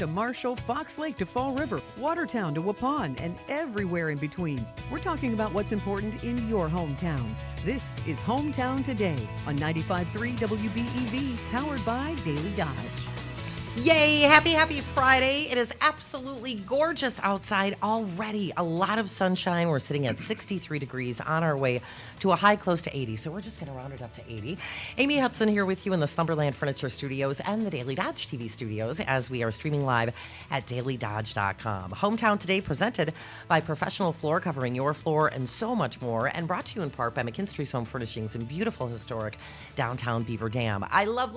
to Marshall, Fox Lake to Fall River, Watertown to Waupun, and everywhere in between. We're talking about what's important in your hometown. This is Hometown Today on 95.3 WBEV, powered by Daily Dodge. Yay! Happy Friday. It is absolutely gorgeous outside already. A lot of sunshine. We're sitting at 63 degrees on our way to a high close to 80. So we're just going to round it up to 80. Amy Hudson here with you in the Slumberland Furniture Studios and the Daily Dodge TV studios as we are streaming live at dailydodge.com. Hometown Today presented by Professional Floor, covering your floor and so much more, and brought to you in part by McKinstry's Home Furnishings in beautiful historic downtown Beaver Dam. I love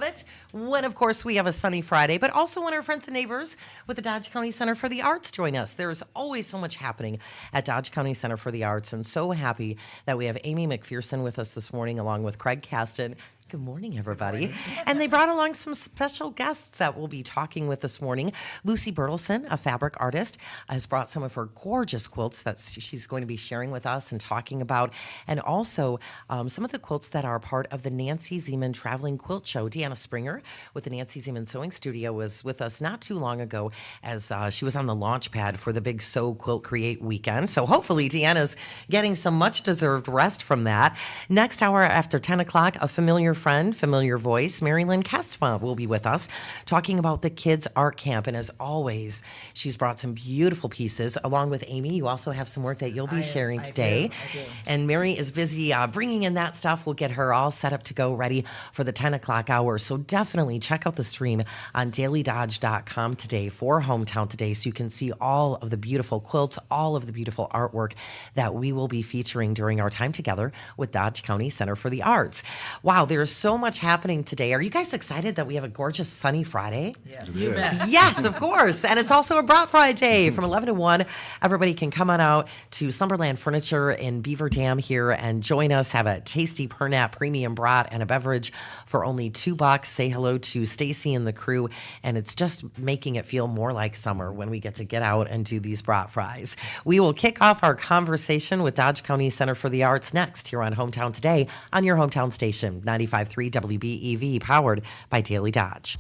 it when, of course, we have a sunny Friday, but also when our friends and neighbors with the Dodge County Center for the Arts join us. There's always so much happening at Dodge County Center for the Arts, and so happy that we have Amy McPherson with us this morning along with Craig Caston. Good morning, everybody. Good morning. And they brought along some special guests that we'll be talking with this morning. Lucy Bertelson, a fabric artist, has brought some of her gorgeous quilts that she's going to be sharing with us and talking about, and also some of the quilts that are part of the Nancy Zeman Traveling Quilt Show. Deanna Springer with the Nancy Zeman Sewing Studio was with us not too long ago as she was on the launch pad for the big Sew Quilt Create weekend. So hopefully Deanna's getting some much-deserved rest from that. Next hour after 10 o'clock, a familiar friend, familiar voice, Mary Lynn Kestma will be with us talking about the Kids Art Camp. And as always, she's brought some beautiful pieces along with Amy. You also have some work that you'll be sharing today. I do. And Mary is busy bringing in that stuff. We'll get her all set up to go ready for the 10 o'clock hour. So definitely check out the stream on dailydodge.com today for Hometown Today so you can see all of the beautiful quilts, all of the beautiful artwork that we will be featuring during our time together with Dodge County Center for the Arts. Wow, there's so much happening today. Are you guys excited that we have a gorgeous sunny Friday? Yes. You bet. Yes, of course. And it's also a Brat Friday from 11 to 1. Everybody can come on out to Slumberland Furniture in Beaver Dam here and join us, have a tasty Pernat premium brat and a beverage for only $2. Say hello to Stacy and the crew. And it's just making it feel more like summer when we get to get out and do these brat fries. We will kick off our conversation with Dodge County Center for the Arts next here on Hometown Today on your hometown station, 95.3 WBEV, powered by Daily Dodge.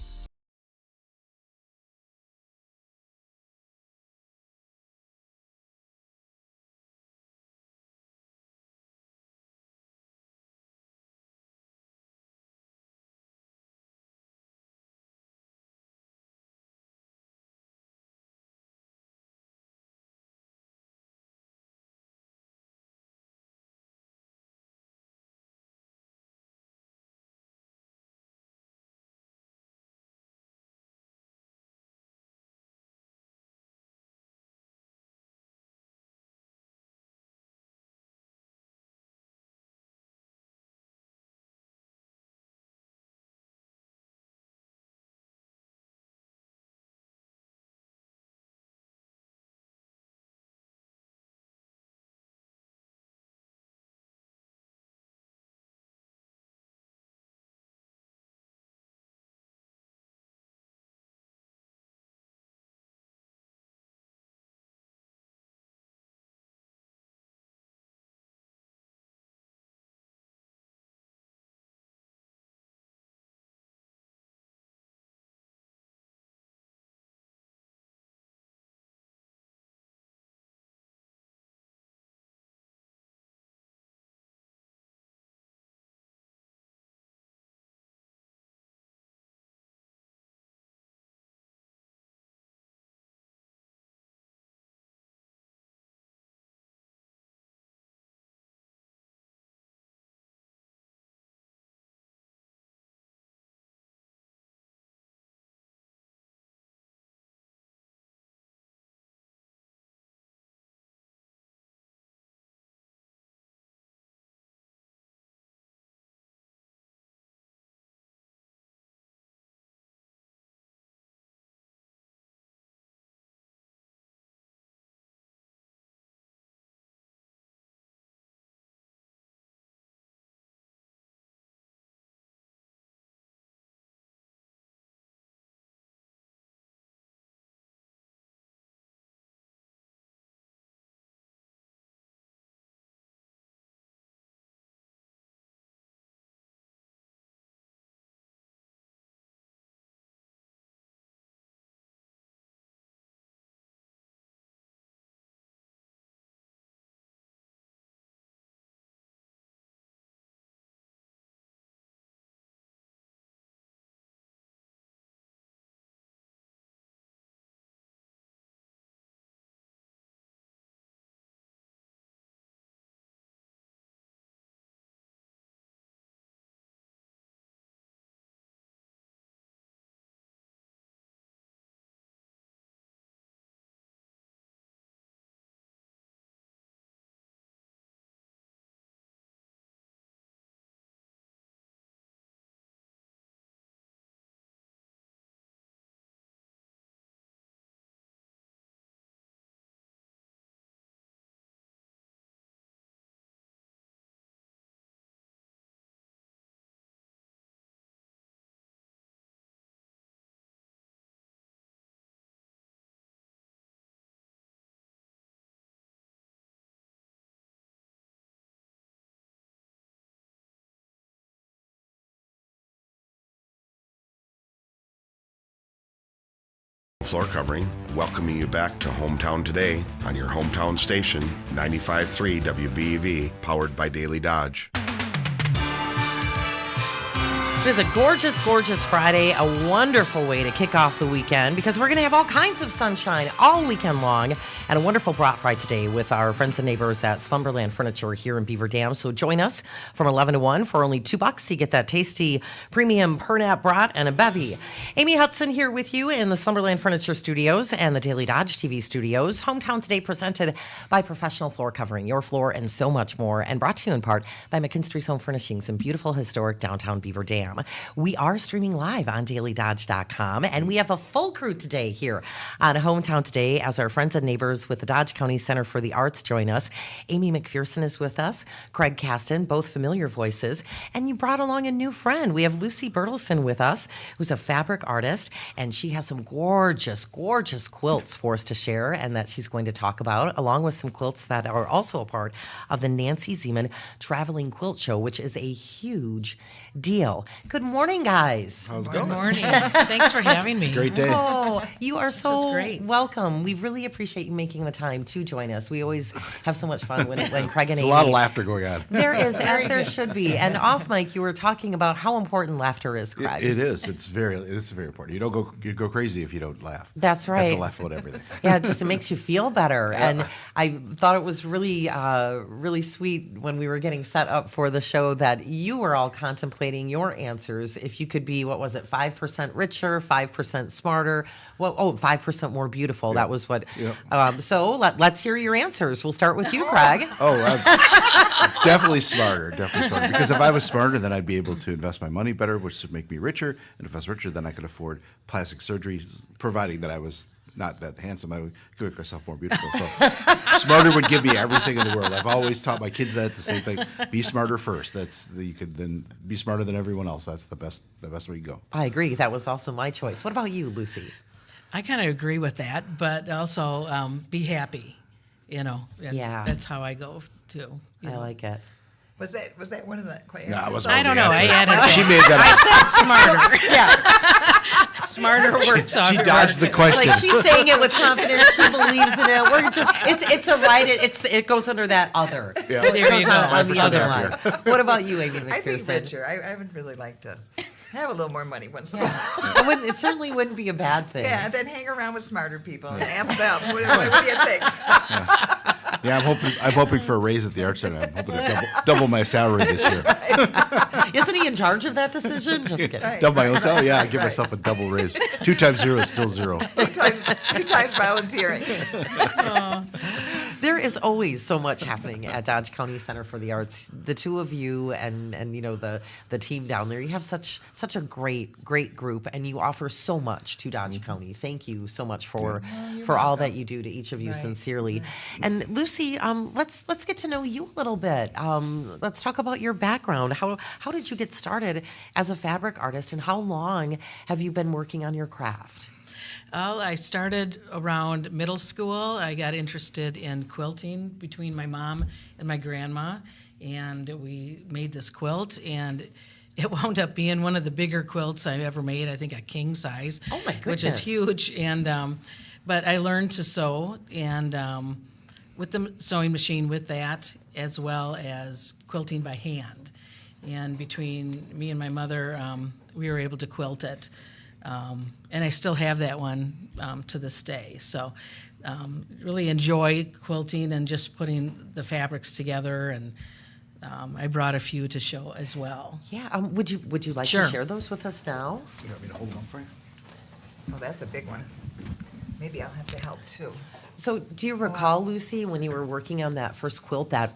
Floor Covering, welcoming you back to Hometown Today on your hometown station, 95.3 WBEV, powered by Daily Dodge. It is a gorgeous, gorgeous Friday, a wonderful way to kick off the weekend because we're going to have all kinds of sunshine all weekend long and a wonderful brat fry today with our friends and neighbors at Slumberland Furniture here in Beaver Dam. So join us from 11 to 1 for only $2. You get that tasty premium Pernat brat and a bevy. Amy Hudson here with you in the Slumberland Furniture Studios and the Daily Dodge TV Studios. Hometown Today presented by Professional Floor Covering, your floor and so much more, and brought to you in part by McKinstry's Home Furnishings in beautiful historic downtown Beaver Dam. We are streaming live on dailydodge.com, and we have a full crew today here on Hometown Today as our friends and neighbors with the Dodge County Center for the Arts join us. Amy McPherson is with us, Craig Caston, both familiar voices, and you brought along a new friend. We have Lucy Bertelson with us, who's a fabric artist, and she has some gorgeous, gorgeous quilts for us to share and that she's going to talk about, along with some quilts that are also a part of the Nancy Zeman Traveling Quilt Show, which is a huge deal. Good morning, guys. How's it going? Good morning. Thanks for having me. Great day. Oh, you are so great. welcome. We really appreciate you making the time to join us. We always have so much fun when Craig and There's Amy. a lot of laughter going on. There is, as there should be. And off mic, you were talking about how important laughter is, Craig. It is. It's very important. You go crazy if you don't laugh. That's You have right. to laugh about everything. Yeah, it makes you feel better. And I thought it was really, really sweet when we were getting set up for the show that you were all contemplating your answers. If you could be, 5% richer, 5% smarter, 5% more beautiful. That was what. So let's hear your answers. We'll start with you, Craig. Definitely smarter. Because if I was smarter, then I'd be able to invest my money better, which would make me richer. And if I was richer, then I could afford plastic surgery, providing that I was not that handsome. I would make myself more beautiful. So smarter would give me everything in the world. I've always taught my kids that the same thing. Be smarter first. You could then be smarter than everyone else. That's the best way you go. I agree. That was also my choice. What about you, Lucy? I kind of agree with that, but also be happy, and Yeah. that's how I go too. I like it. Was that one of the answers? No, it wasn't I one don't of know. the I answers. added that. She made that I said smarter. Smarter works off. She your dodged the words. question. Like she's saying it with confidence. She believes in it. We're just it's a right. It goes under that other. Yeah. It There goes you go. on the 5% other line. happier. What about you, Amy I think McPherson? richer. I would really like to have a little more money once in a while. It certainly wouldn't be a bad thing. Yeah, and then hang around with smarter people and ask them, what do you think? Yeah, I'm hoping for a raise at the Art Center. I'm hoping to double my salary this year. Isn't he in charge of that decision? Just kidding. Right. Double my own salary? Yeah, I'll give Right. myself a double raise. 2 times 0 is still 0. Two times volunteering. There is always so much happening at Dodge County Center for the Arts. The two of you and the team down there, you have such a great group, and you offer so much to Dodge County. Thank you so much for all that you do to each of you, Right. sincerely. And Lucy, let's get to know you a little bit. Let's talk about your background. How did you get started as a fabric artist, and how long have you been working on your craft? Well, I started around middle school. I got interested in quilting between my mom and my grandma, and we made this quilt, and it wound up being one of the bigger quilts I ever made. I think a king size, Oh, my which is goodness. huge. And but I learned to sew, and with the sewing machine with that, as well as quilting by hand. And between me and my mother, we were able to quilt it. And I still have that one to this day. So really enjoy quilting and just putting the fabrics together. And I brought a few to show as well. Yeah. Would you like Sure. to share those with us now? You want me to hold one for you? Oh, that's a big one. Maybe I'll have to help too. So, do you recall, Lucy, when you were working on that first quilt that,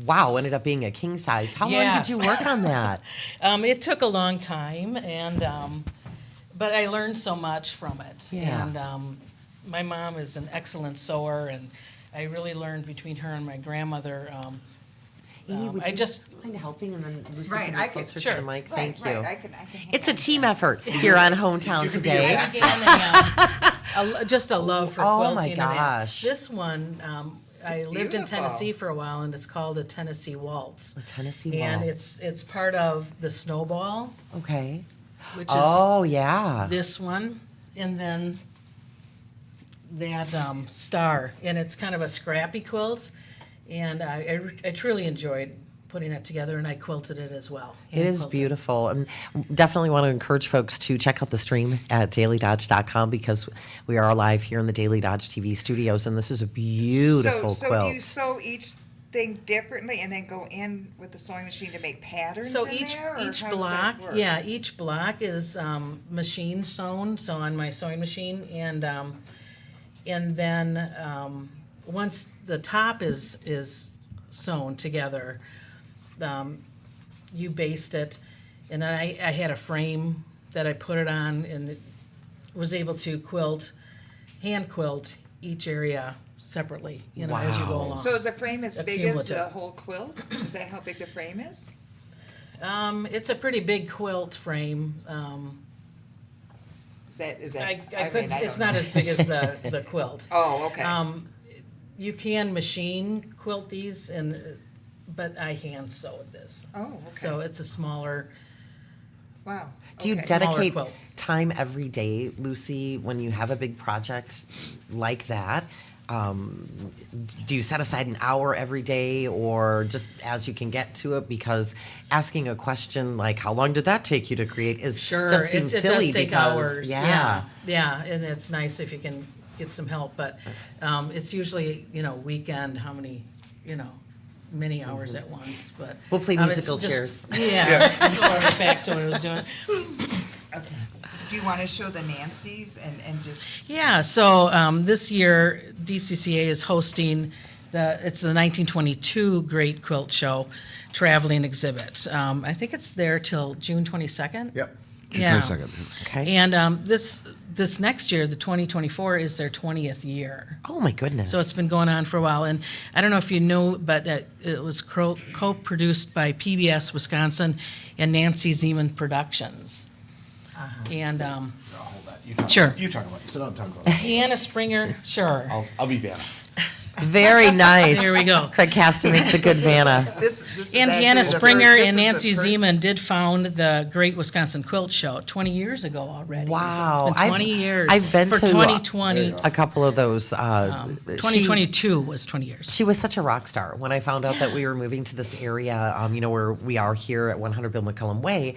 ended up being a king size? How long Yes. did you work on that? It took a long time, and but I learned so much from it. Yeah. And my mom is an excellent sewer, and I really learned between her and my grandmother. Amy, would I you just mind helping, and then Lucy Right, can I get can- closer sure. to the mic? Thank you. I can hang It's a on. team effort here on Hometown today. began just a love for Oh, my quilting. gosh. And this one, I It's lived in beautiful. Tennessee for a while, and it's called a Tennessee Waltz. A Tennessee And waltz. it's part of the Snowball, Okay. which Oh, yeah. is this one, and then star, and it's kind of a scrappy quilt, and I truly enjoyed putting that together, and I quilted it as well. It is Hand-quilted. beautiful, and definitely want to encourage folks to check out the stream at dailydodge.com because we are live here in the Daily Dodge TV studios, and this is a beautiful so quilt. do you sew each thing differently and then go in with the sewing machine to make patterns So in each there? Or each how does block, that work? yeah, each block is machine sewn, so on my sewing machine, and then once the top is sewn together, you baste it, and then I had a frame that I put it on and was able to hand quilt each area separately, as you go Wow. along. So is the frame as A big as the cumulative. whole quilt? Is that how big the frame is? It's a pretty big quilt frame. Is that? I mean, could, I it's don't not know. as big as the quilt. Oh, okay. You can machine quilt these, but I hand sewed this. Oh, okay. So it's a smaller, Wow. Do you okay. dedicate quilt. time every day, Lucy, when you have a big project like that? Do you set aside an hour every day or just as you can get to it? Because asking a question like, how long did that take you to create is sure, just it seems does silly take because, hours. yeah. Yeah, and it's nice if you can get some help, but it's usually, weekend, how many, many hours at once, but. We'll play it's musical just- chairs. Yeah, going right back to what I was doing. Okay. Do you want to show the Nancy's and just? Yeah, so this year DCCA is hosting it's the 1922 Great Quilt Show traveling exhibit. I think it's there till June 22nd. Yep. June Yeah. 22nd. Okay. And this next year, the 2024, is their 20th year. Oh my goodness. So it's been going on for a while, and I don't know if you know, but it was co-produced by PBS Wisconsin and Nancy Zeman Productions. And Hold that. You talk, Sure. You talk about it. Sit down and talk about it. Deanna Springer, sure. I'll be Vanna. very nice. There we go. Craig Caston makes a good Vanna. This is And actually Deanna the Springer first- this and is the Nancy first- Zeman did found the Great Wisconsin Quilt Show 20 years ago already. Wow. It's been 20 years. I've been for to 2020. a couple of those. 2022 was 20 years. She was such a rock star. When I found out that we were moving to this area, where we are here at 100 Bill McCullum Way,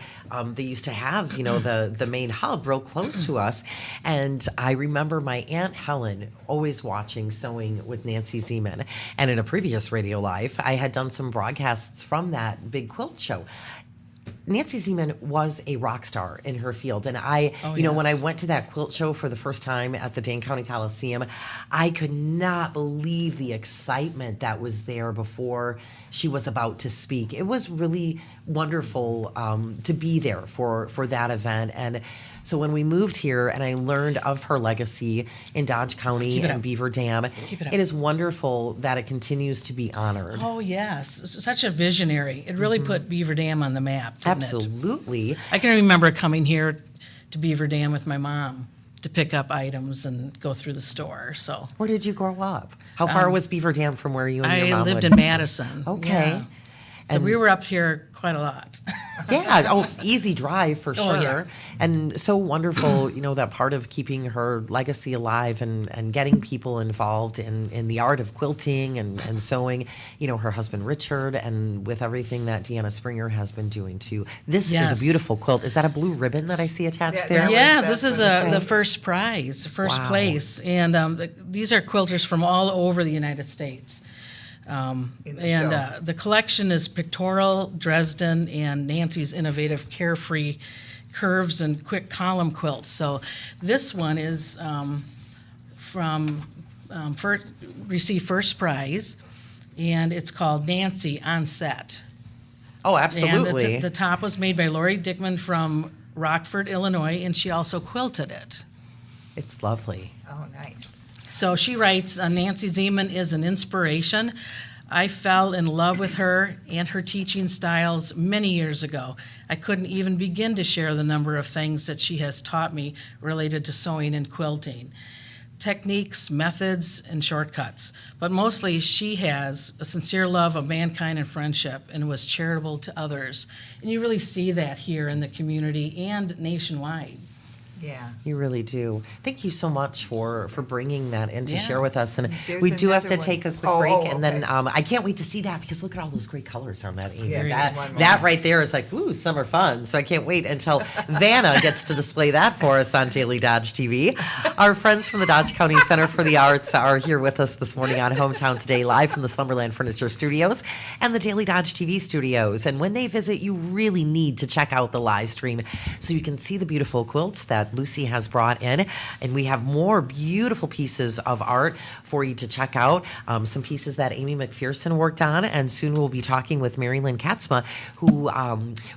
they used to have, the main hub real close to us. And I remember my Aunt Helen always watching Sewing with Nancy Zeman. And in a previous radio life, I had done some broadcasts from that big quilt show. Nancy Zeman was a rock star in her field. And when I went to that quilt show for the first time at the Dane County Coliseum, I could not believe the excitement that was there before she was about to speak. It was really wonderful to be there for that event. And so when we moved here and I learned of her legacy in Dodge County Keep it and up. Beaver Dam, Keep it up. it is wonderful that it continues to be honored. Oh, yes. Such a visionary. It really put Beaver Dam on the map, didn't it? Absolutely. I can remember coming here to Beaver Dam with my mom to pick up items and go through the store. So Where did you grow up? How far was Beaver Dam from where you and your I mom lived would? in Madison. Okay. Yeah. So we were up here quite a lot. Yeah, easy drive for sure. Oh, yeah. And so wonderful, that part of keeping her legacy alive and getting people involved in the art of quilting and sewing, her husband Richard, and with everything that Deanna Springer has been doing too. This is a Yes. beautiful quilt. Is that a blue ribbon that I see attached Yeah, there? that Yeah, was- this is that's the first prize, first Wow. place. And these are quilters from all over the United States. In the show. The collection is pictorial, Dresden, and Nancy's innovative carefree curves and quick column quilts. So this one is received first prize, and it's called Nancy on Set. Oh, And absolutely. the top was made by Lori Dickman from Rockford, Illinois, and she also quilted it. It's lovely. Oh, nice. So she writes, Nancy Zeman is an inspiration. I fell in love with her and her teaching styles many years ago. I couldn't even begin to share the number of things that she has taught me related to sewing and quilting. Techniques, methods, and shortcuts. But mostly she has a sincere love of mankind and friendship and was charitable to others. And you really see that here in the community and nationwide. Yeah. You really do. Thank you so much for bringing that in to Yeah. share with us. And There's we do have to another one. take a quick Oh, break, oh, and then okay. I can't wait to see that because look at all those great colors on that. Amy. Yeah, that there's one that more. right there is like, ooh, summer fun. So I can't wait until Vanna gets to display that for us on Daily Dodge TV. Our friends from the Dodge County Center for the Arts are here with us this morning on Hometown Today, live from the Slumberland Furniture Studios and the Daily Dodge TV studios. And when they visit, you really need to check out the live stream so you can see the beautiful quilts that Lucy has brought in. And we have more beautiful pieces of art for you to check out. Some pieces that Amy McPherson worked on. And soon we'll be talking with Mary Lynn Katzma, who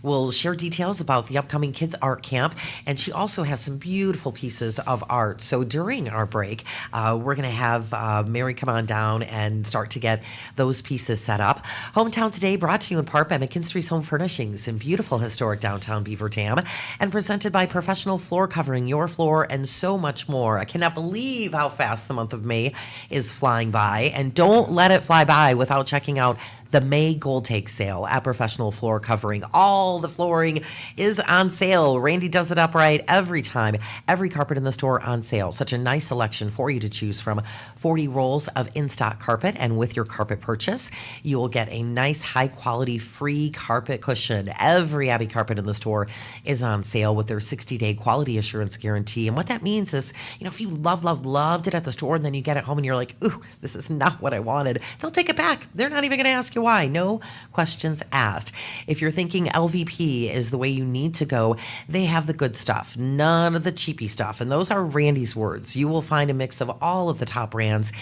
will share details about the upcoming Kids Art Camp. And she also has some beautiful pieces of art. So during our break, we're going to have Mary come on down and start to get those pieces set up. Hometown Today brought to you in part by McKinstry's Home Furnishings in beautiful historic downtown Beaver Dam and presented by Professional Floor Covering Your Floor and so much more. I cannot believe how fast the month of May is flying by, and don't let it fly by without checking out the May Gold Take sale at Professional Floor Covering. All the flooring is on sale. Randy does it upright every time. Every carpet in the store on sale. Such a nice selection for you to choose from. 40 rolls of in-stock carpet, and with your carpet purchase, you will get a nice high-quality free carpet cushion. Every Abbey carpet in the store is on sale with their 60-day quality assurance guarantee. And what that means is, if you loved it at the store and then you get it home and you're like, ooh, this is not what I wanted, they'll take it back. They're not even going to ask you why. No questions asked. If you're thinking LVP is the way you need to go, they have the good stuff, none of the cheapy stuff. And those are Randy's words. You will find a mix of all of the top brands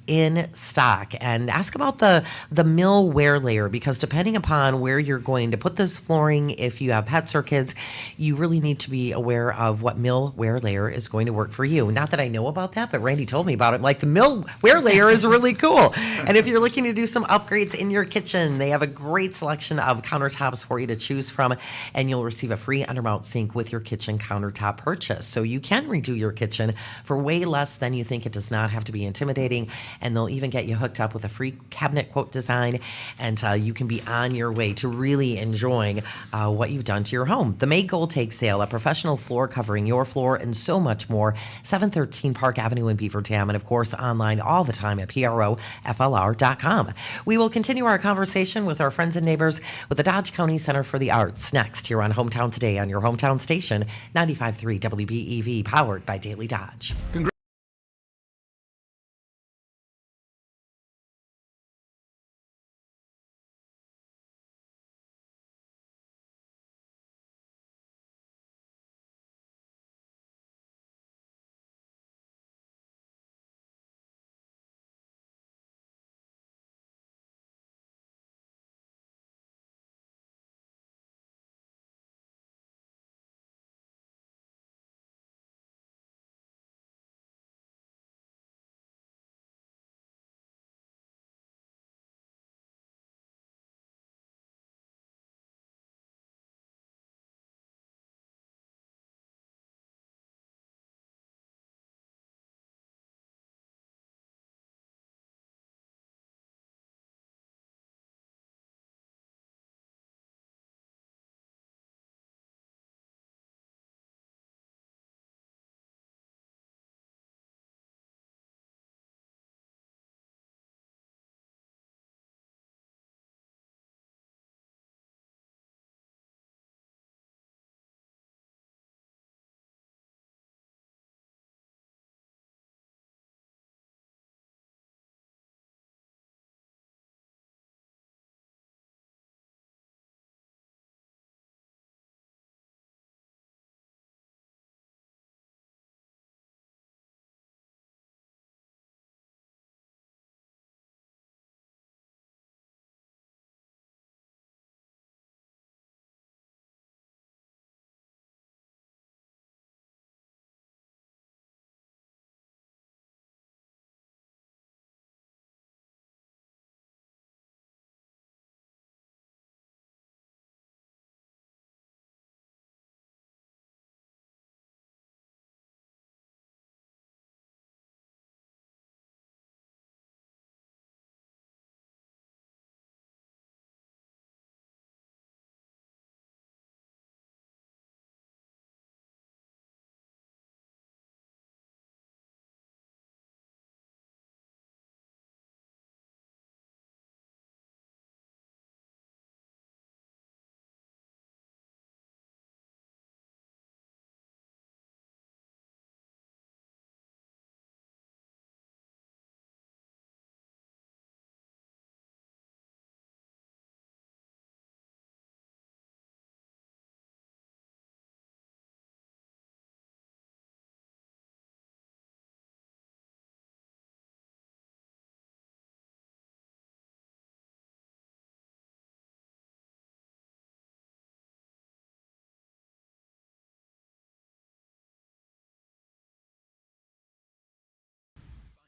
in stock. And ask about the mill wear layer, because depending upon where you're going to put this flooring, if you have pets or kids, you really need to be aware of what mill wear layer is going to work for you. Not that I know about that, but Randy told me about it. Like, the mill wear layer is really cool. And if you're looking to do some upgrades in your kitchen, they have a great selection of countertops for you to choose from, and you'll receive a free undermount sink with your kitchen countertop purchase. So you can redo your kitchen for way less than you think. It does not have to be intimidating, and they'll even get you hooked up with a free cabinet quote design, and you can be on your way to really enjoying what you've done to your home. The May Gold Take sale at Professional Floor Covering Your Floor and so much more. 713 Park Avenue in Beaver Dam, and of course online all the time at PROFLR.com. We will continue our conversation with our friends and neighbors with the Dodge County Center for the Arts next here on Hometown Today on your hometown station, 95.3 WBEV, powered by Daily Dodge.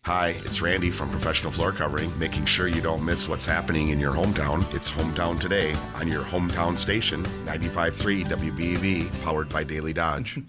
Hi, it's Randy from Professional Floor Covering, making sure you don't miss what's happening in your hometown. It's Hometown Today on your hometown station, 95.3 WBEV, powered by Daily Dodge.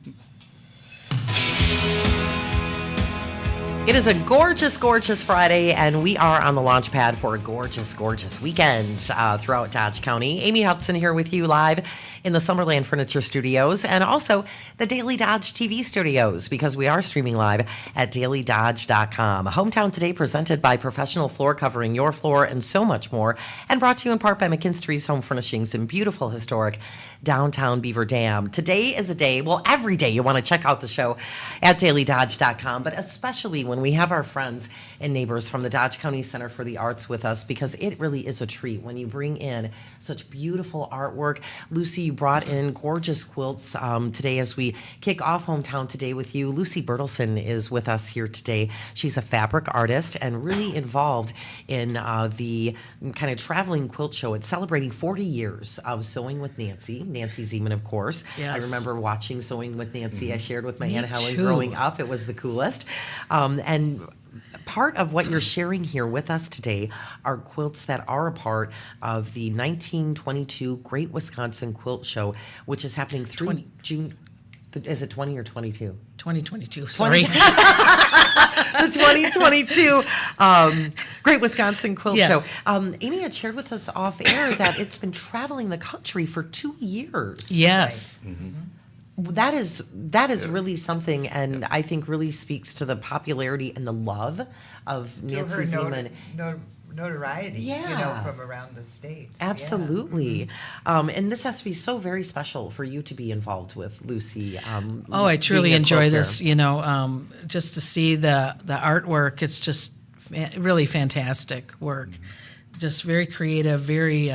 It is a gorgeous, gorgeous Friday, and we are on the launch pad for a gorgeous, gorgeous weekend throughout Dodge County. Amy Hudson here with you live in the Summerland Furniture Studios and also the Daily Dodge TV studios, because we are streaming live at dailydodge.com. Hometown Today presented by Professional Floor Covering, your floor, and so much more, and brought to you in part by McKinstry's Home Furnishings in beautiful, historic downtown Beaver Dam. Today is a day, well, every day you want to check out the show at dailydodge.com, but especially when we have our friends and neighbors from the Dodge County Center for the Arts with us, because it really is a treat when you bring in such beautiful artwork. Lucy, you brought in gorgeous quilts today as we kick off Hometown Today with you. Lucy Bertelson is with us here today. She's a fabric artist and really involved in the kind of traveling quilt show. It's celebrating 40 years of Sewing with Nancy Zeman, of course. Yes. I remember watching Sewing with Nancy. I shared with my Me Aunt Helen too. growing up. It was the coolest. And part of what you're sharing here with us today are quilts that are a part of the 1922 Great Wisconsin Quilt Show, which is happening through 20. June. Is it 20 or 22? 2022, sorry. The 2022 Great Wisconsin Quilt Yes. Show. Amy had shared with us off air that it's been traveling the country for 2 years. Yes. That is really something, and I think really speaks to the popularity and the love of To Nancy her Zeman. notoriety, Yeah. from around the states. Absolutely. And this has to be so very special for you to be involved with, Lucy. Oh, I truly being a enjoy quilter. this, just to see the artwork. It's just really fantastic work. Just very creative, very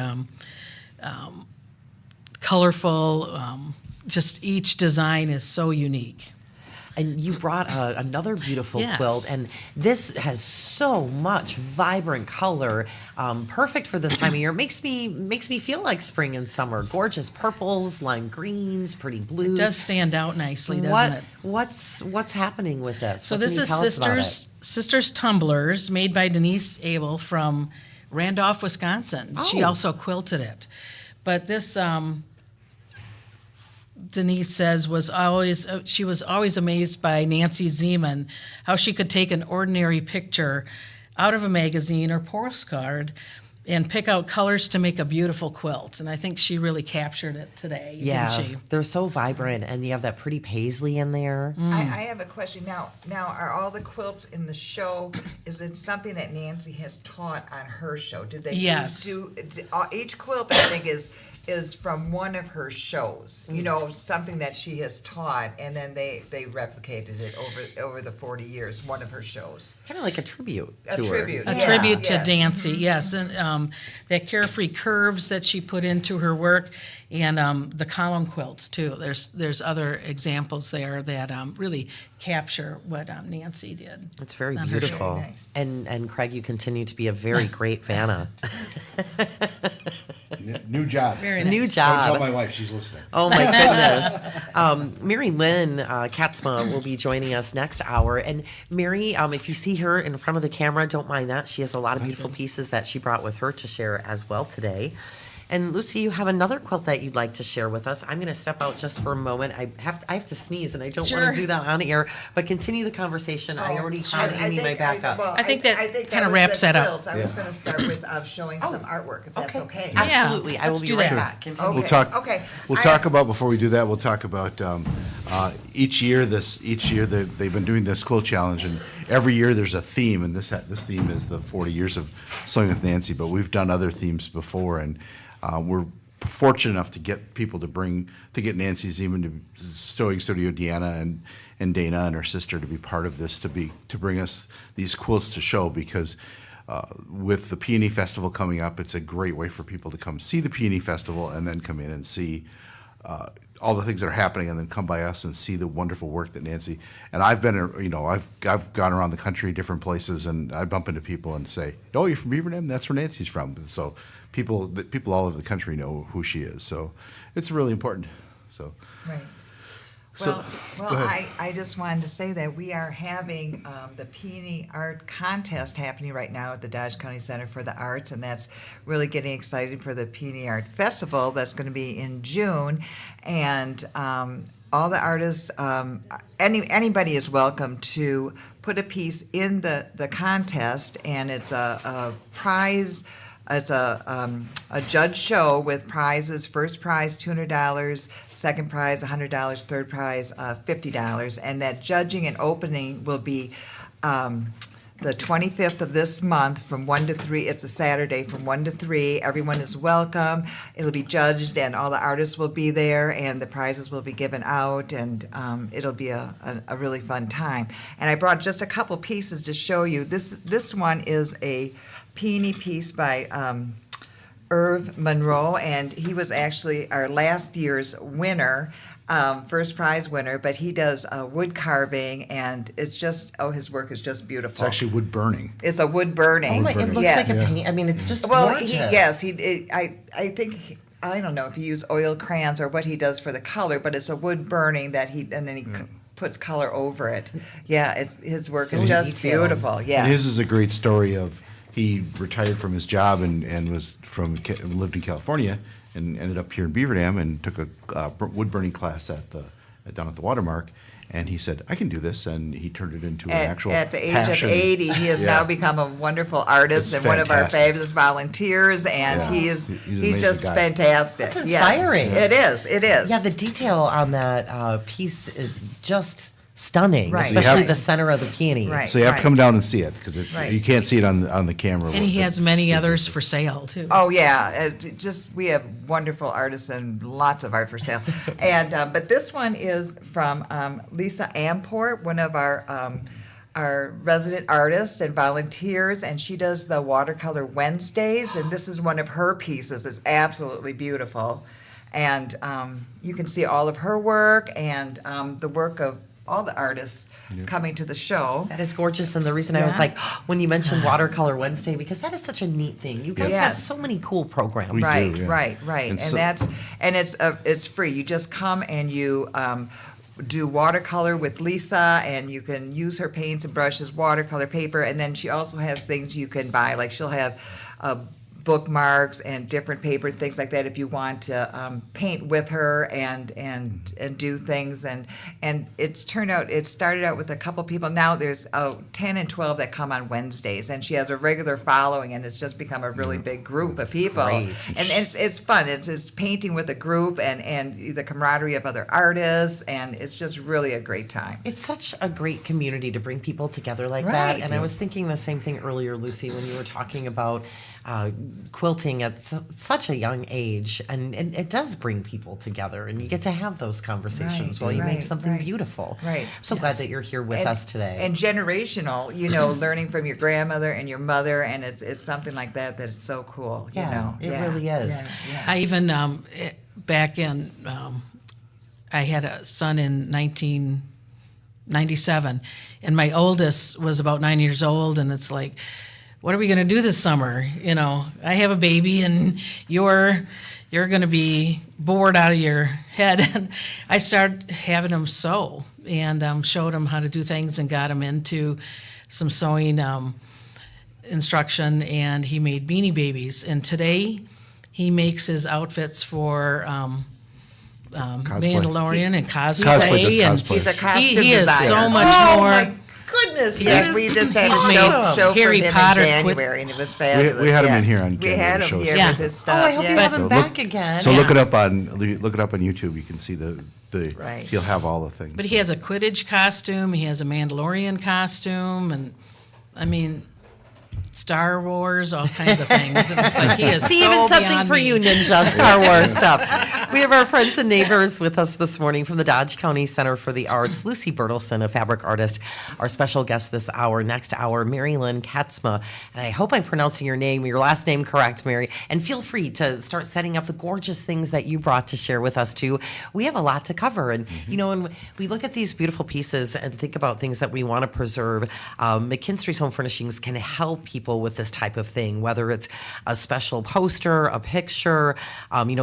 colorful. Just each design is so unique. And you brought another beautiful Yes. quilt, and this has so much vibrant color, perfect for this time of year. Makes me feel like spring and summer. Gorgeous purples, lime greens, pretty blues. It does stand out nicely, doesn't it? What's happening with this? So What this can you is tell us about it? Sisters Tumblers, made by Denise Abel from Randolph, Wisconsin. She Oh. also quilted it. But this, Denise says, she was always amazed by Nancy Zeman, how she could take an ordinary picture out of a magazine or postcard and pick out colors to make a beautiful quilt. And I think she really captured it today, Yeah, didn't she? they're so vibrant, and you have that pretty paisley in there. I have a question now. Now, are all the quilts in the show? Is it something that Nancy has taught on her show? Did they Yes. each quilt? I think is from one of her shows. Something that she has taught, and then they replicated it over the 40 years. One of her shows. Kind of like a tribute A to her. tribute. A Yes, tribute to yes. Nancy, yes, and that carefree curves that she put into her work, and the column quilts too. There's other examples there that really capture what Nancy did. It's very on her show. beautiful. Very nice. And Craig, you continue to be a very great fan of. New job. Very New nice. Don't tell job. my wife, she's listening. Oh my goodness. Mary Lynn Katzma will be joining us next hour. And Mary, if you see her in front of the camera, don't mind that. She has a lot of beautiful pieces that she brought with her to share as well today. And Lucy, you have another quilt that you'd like to share with us. I'm going to step out just for a moment. I have to sneeze, and I don't want Sure. to do that on air. But continue the conversation. I already had Amy my backup. I think that kinda was wraps the that up. quilt. I was going to start with showing some artwork, if that's okay. Absolutely. I will let's be do right that. back. Continue. We'll talk. Okay. We'll talk about before we do that. We'll talk about each year. They've been doing this quilt challenge, and every year there's a theme, and this theme is the 40 years of Sewing with Nancy. But we've done other themes before, and we're fortunate enough to get people to get Nancy Zeman to Sewing Studio Deanna and Dana and her sister to be part of this, to bring us these quilts to show, because with the Peony Festival coming up, it's a great way for people to come see the Peony Festival and then come in and see all the things that are happening, and then come by us and see the wonderful work that Nancy. And I've been, I've gone around the country, different places, and I bump into people and say, "Oh, you're from Beaver Dam? That's where Nancy's from." So people all over the country know who she is. So it's really important. So. Right. Well, go ahead. I just wanted to say that we are having the Peony Art Contest happening right now at the Dodge County Center for the Arts, and that's really getting excited for the Peony Art Festival that's going to be in June. And all the artists, anybody is welcome to put a piece in the contest, and it's a prize. It's a judge show with prizes. First prize $200, second prize $100, third prize $50, and that judging and opening will be the 25th of this month from 1 to 3. It's a Saturday from 1 to 3. Everyone is welcome. It'll be judged, and all the artists will be there, and the prizes will be given out, and it'll be a really fun time. And I brought just a couple pieces to show you. This one is a peony piece by Irv Monroe, and he was actually our last year's winner, first prize winner, but he does wood carving, and it's just, his work is just beautiful. It's actually wood burning. It's a wood burning. Oh my, it looks yes. like a paint. I mean, it's just Well, gorgeous. I think, I don't know if he used oil crayons or what he does for the color, but it's a wood burning that and then he puts color over it. Yeah, his work is just detailed. beautiful, yeah. And his is a great story of he retired from his job and lived in California and ended up here in Beaver Dam and took a wood burning class down at the Watermark. And he said, I can do this. And he turned it into an actual At the age passion. of 80, he has Yeah. now become a wonderful artist It's and one of our fantastic. fabulous volunteers, and Yeah. he's He's an amazing just guy. fantastic. That's Yes. inspiring. It is. Yeah, the detail on that piece is just stunning, Right. especially Right. the center of the peony. Right. So you have to come down and see it because Right. you can't see it on the camera. And he but has it's many others fantastic. for sale, too. Oh yeah, we have wonderful artists and lots of art for sale. And but this one is from Lisa Amport, one of our resident artists and volunteers, and she does the Watercolor Wednesdays, and this is one of her pieces. It's absolutely beautiful, and you can see all of her work and the work of all the artists coming to the show. That is gorgeous, and the reason I was Yeah. like, when you mentioned Watercolor Wednesday, because that is such a neat thing. You guys have Yes. so many cool programs. We Right, do, yeah. right. And And so- it's free. You just come and you do watercolor with Lisa, and you can use her paints and brushes, watercolor paper, and then she also has things you can buy. Like she'll have bookmarks and different paper and things like that if you want to paint with her and do things, and it started out with a couple people. Now there's 10 and 12 that come on Wednesdays, and she has a regular following, and it's just become a really big group of people. great. And it's fun. It's painting with a group and the camaraderie of other artists, and it's just really a great time. It's such a great community to bring people together like that. Right. And I was thinking the same thing earlier, Lucy, when you were talking about quilting at such a young age. And it does bring people together, and you get to have those conversations Right, while you make right, something right. beautiful. Right. So glad that you're here with us today. And generational, learning from your grandmother and your mother, and it's something like that is so cool. Yeah, it really is. Yeah. I even, back in, I had a son in 1997, and my oldest was about 9 years old, and it's like, what are we going to do this summer? I have a baby, and you're going to be bored out of your head. And I started having him sew, and showed him how to do things, and got him into some sewing instruction, and he made Beanie Babies. And today, he makes his outfits for Mandalorian and cosplay. Cosplay does and cosplay. He's a costume he is designer. so much oh more. my goodness! Yeah, that we is just had a he's show, made show for Harry him Potter in quit- January, and it was fabulous. We had him yeah. in here on We had him January here shows. Yeah. with his Oh, stuff. I hope you yeah. have him So back again. So Yeah. look it up on YouTube. You can see the Right. he'll have all the things. But he has a Quidditch costume. He has a Mandalorian costume, and I mean, Star Wars, all kinds of things. And it's like he is See, so even something beyond for me. you, Ninja, Star Wars stuff. We have our friends and neighbors with us this morning from the Dodge County Center for the Arts. Lucy Bertelson, a fabric artist, our special guest this hour. Next hour, Mary Lynn Katzma. And I hope I'm pronouncing your last name correct, Mary. And feel free to start setting up the gorgeous things that you brought to share with us, too. We have a lot to cover. And, and we look at these beautiful pieces and think about things that we want to preserve. McKinstry's Home Furnishings can help help people with this type of thing, whether it's a special poster, a picture.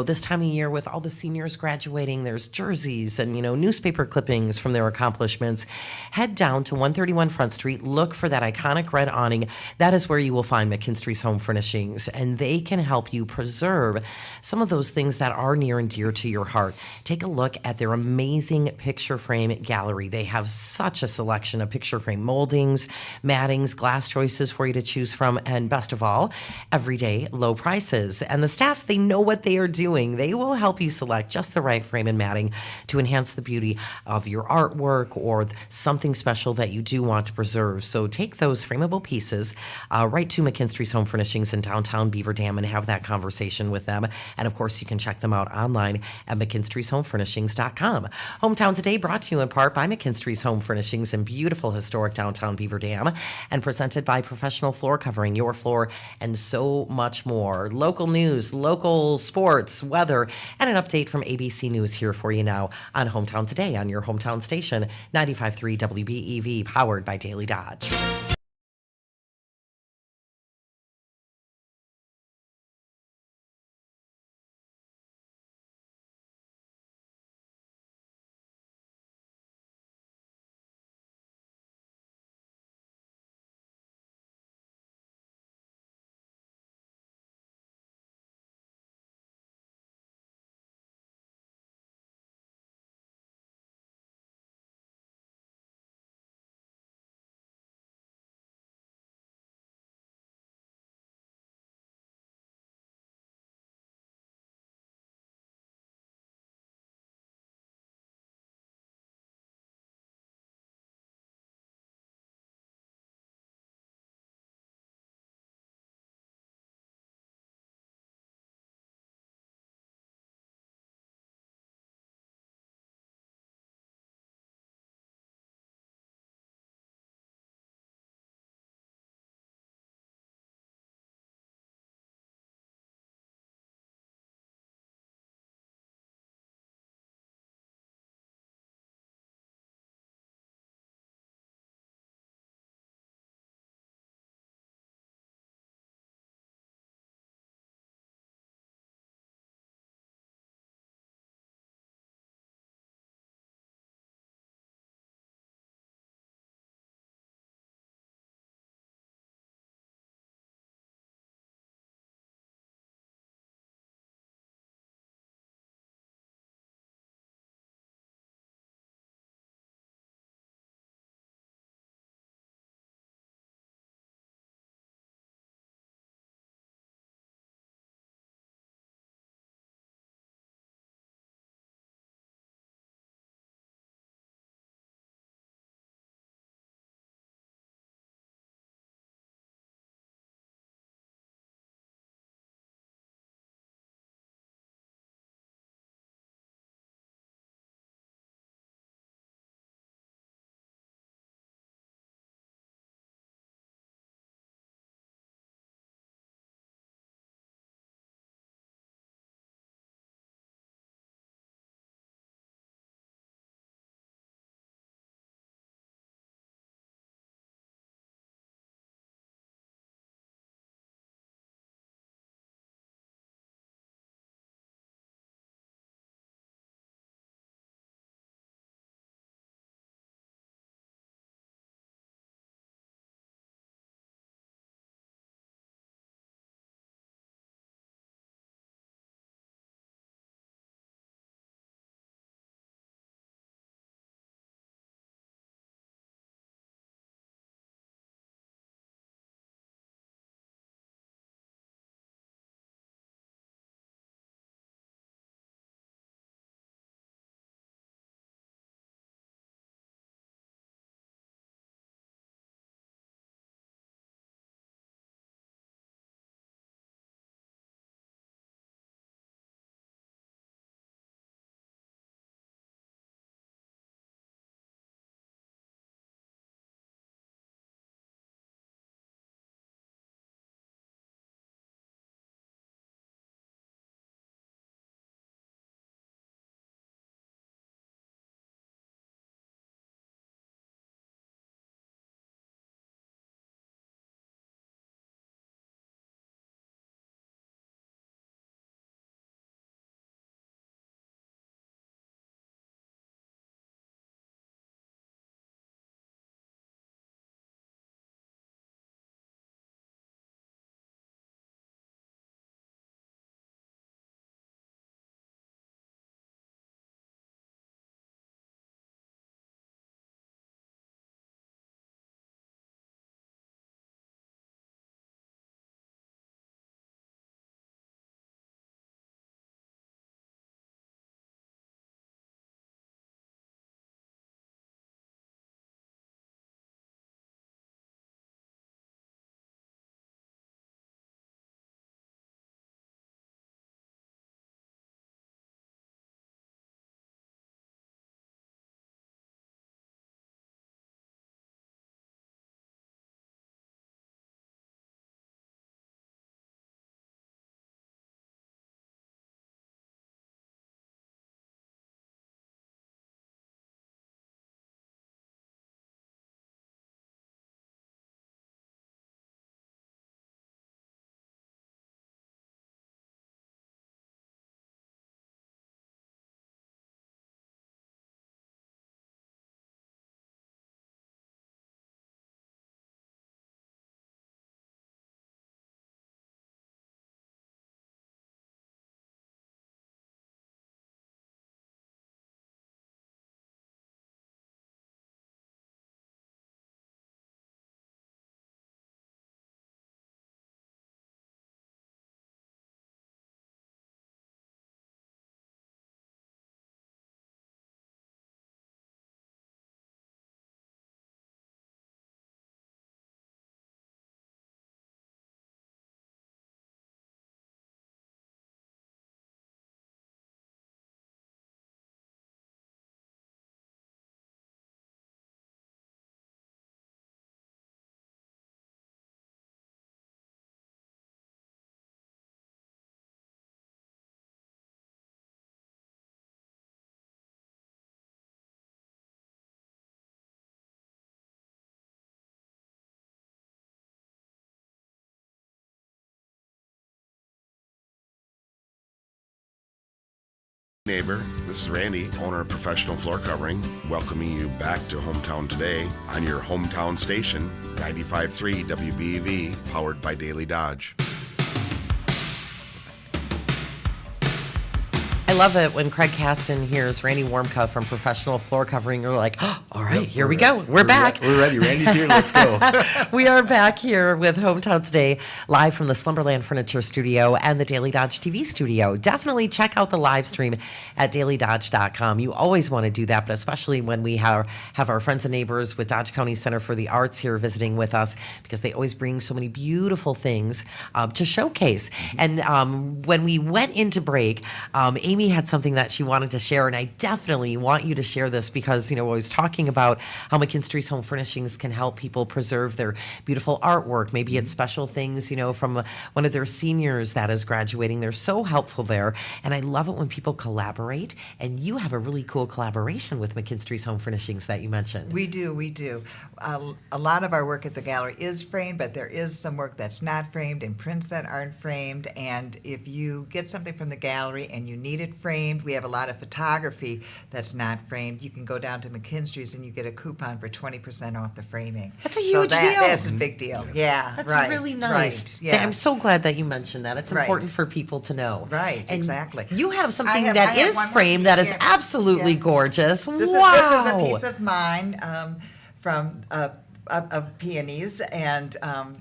This time of year with all the seniors graduating, there's jerseys and, newspaper clippings from their accomplishments. Head down to 131 Front Street, look for that iconic red awning. That is where you will find McKinstry's Home Furnishings, and they can help you preserve some of those things that are near and dear to your heart. Take a look at their amazing picture frame gallery. They have such a selection of picture frame moldings, mattings, glass choices for you to choose from, and best of all, everyday low prices. And the staff, they know what they are doing. They will help you select just the right frame and matting to enhance the beauty of your artwork or something special that you do want to preserve. So take those frameable pieces right to McKinstry's Home Furnishings in downtown Beaver Dam and have that conversation with them. And of course, you can check them out online at McKinstry'sHomeFurnishings.com. Hometown Today brought to you in part by McKinstry's Home Furnishings in beautiful historic downtown Beaver Dam and presented by Professional Floor Covering, your floor, and so much more. Local news, local sports, weather, and an update from ABC News here for you now on Hometown Today on your hometown station, 95.3 WBEV, powered by Daily Dodge. Neighbor, this is Randy, owner of Professional Floor Covering, welcoming you back to Hometown Today on your hometown station, 95.3 WBEV, powered by Daily Dodge. I love it when Craig Caston hears Randy Warmka from Professional Floor Covering. You're like, oh, all right, here we go. We're back. We're ready. Randy's here. Let's go. We are back here with Hometown Today, live from the Slumberland Furniture Studio and the Daily Dodge TV studio. Definitely check out the live stream at dailydodge.com. You always want to do that, but especially when we have our friends and neighbors with Dodge County Center for the Arts here visiting with us, because they always bring so many beautiful things to showcase. And when we went into break, Amy had something that she wanted to share, and I definitely want you to share this because, I was talking about how McKinstry's Home Furnishings can help people preserve their beautiful artwork. Maybe it's special things, from one of their seniors that is graduating. They're so helpful there, and I love it when people collaborate, and you have a really cool collaboration with McKinstry's Home Furnishings that you mentioned. We do. A lot of our work at the gallery is framed, but there is some work that's not framed and prints that aren't framed. And if you get something from the gallery and you need it framed, we have a lot of photography that's not framed. You can go down to McKinstry's and you get a coupon for 20% off the framing. That's a huge deal. That's a big deal. Yeah, That's right. really nice. Right, yeah. I'm so glad that you mentioned that. It's Right. important for people to know. Right, And exactly. You have something I have that is one more framed piece that is here. absolutely Yeah. gorgeous. This wow. is a piece of mine from of peonies and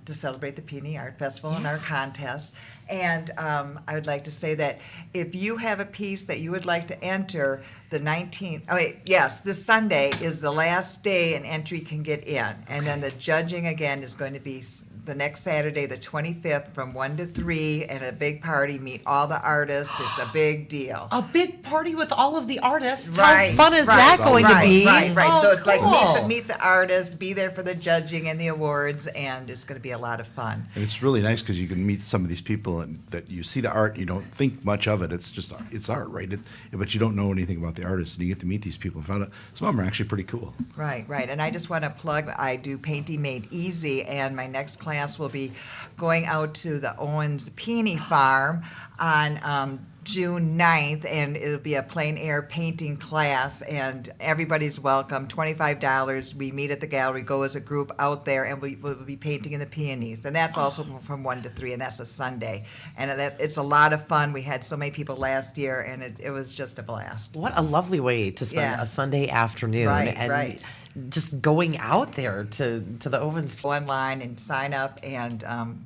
to celebrate the Peony Art Festival and our contest. And I would like to say that if you have a piece that you would like to enter, the 19th, this Sunday is the last day an entry can get in. And then the judging again is going to be the next Saturday, the 25th, from 1 to 3, and a big party. Meet all the artists. It's a big deal. A big party with all of the artists. Right, How fun is right, that going to be? Right. Oh, So it's like cool. meet the artists, be there for the judging and the awards, and it's going to be a lot of fun. And it's really nice because you can meet some of these people and that you see the art, you don't think much of it. It's art, right? But you don't know anything about the artist, and you get to meet these people and find out some of them are actually pretty cool. Right. And I just want to plug, I do Painting Made Easy, and my next class will be going out to the Owens Peony Farm on June 9th, and it'll be a plein air painting class, and everybody's welcome. $25. We meet at the gallery, go as a group out there, and we'll be painting in the peonies. And that's also from 1 to 3, and that's a Sunday. And it's a lot of fun. We had so many people last year, and it was just a blast. What a lovely way to spend Yeah. a Sunday afternoon. Right, and right. Just going out there to the Owens. Go online and sign up, and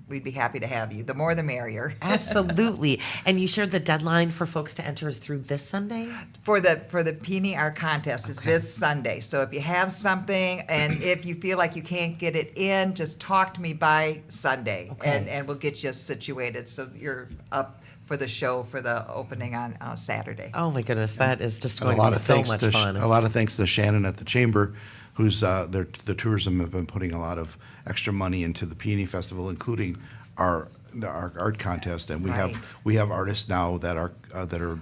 we'd be happy to have you. The more the merrier. Absolutely. And you shared the deadline for folks to enter is through this Sunday? For the Peony Art Contest is this Sunday. So if you have something, and if you feel like you can't get it in, just talk to me by Sunday, Okay. and we'll get you situated so you're up for the show for the opening on Saturday. Oh my goodness, that is just And going to be so much fun. A lot of thanks to Shannon at the Chamber, who's the tourism have been putting a lot of extra money into the Peony Festival, including our art contest, and Right. we have artists now that are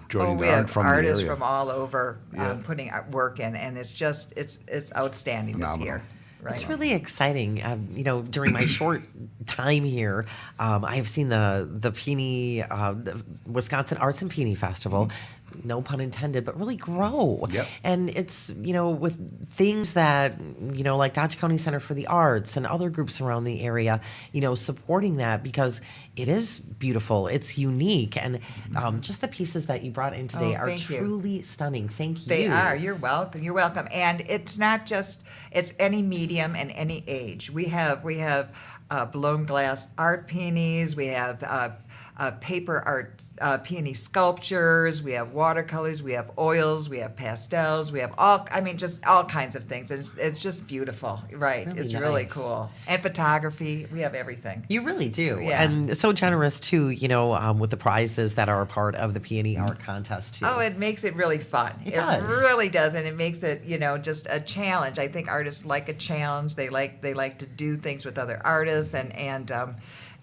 joining We the art have from artists the area. from all over Yeah. putting work in, and it's just it's outstanding this Phenomenal. year. Right. It's really exciting. During my short time here, I've seen the Peony, the Wisconsin Arts and Peony Festival, no pun intended, but really grow. Yep. And it's, with things that, like Dodge County Center for the Arts and other groups around the area, supporting that because it is beautiful. It's unique. And just the pieces that you brought in today Oh, are thank you. truly stunning. Thank you. They are. You're welcome. You're welcome. And it's not just, it's any medium and any age. We have blown glass art peonies. We have paper art peony sculptures. We have watercolors. We have oils. We have pastels. We have just all kinds of things. It's just beautiful. Right. Really It's really nice. cool. And photography. We have everything. You really do. Yeah. And so generous too, with the prizes that are a part of the Peony Art Contest too. Oh, it makes it really fun. It does. really does, and it makes it, just a challenge. I think artists like a challenge. They like to do things with other artists, and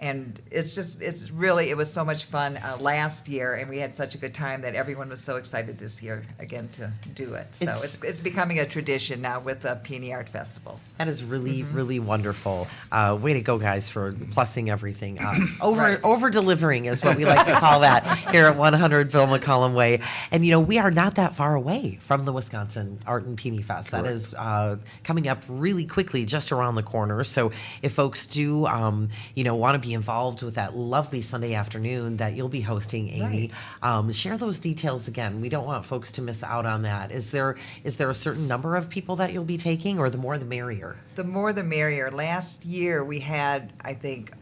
And it was so much fun last year, and we had such a good time that everyone was so excited this year again to do it. So it's becoming a tradition now with the Peony Art Festival. That is really, really wonderful. Way to go, guys, for plussing everything up. Over delivering is what we like to call that here at 100 Bill McCollum Way. And, we are not that far away from the Wisconsin Art and Peony Fest. That is coming up really quickly, just around the corner. So if folks do, want to be involved with that lovely Sunday afternoon that you'll be hosting, Amy, share those details again. We don't want folks to miss out on that. Is there a certain number of people that you'll be taking, or the more the merrier? The more the merrier. Last year we had, I think,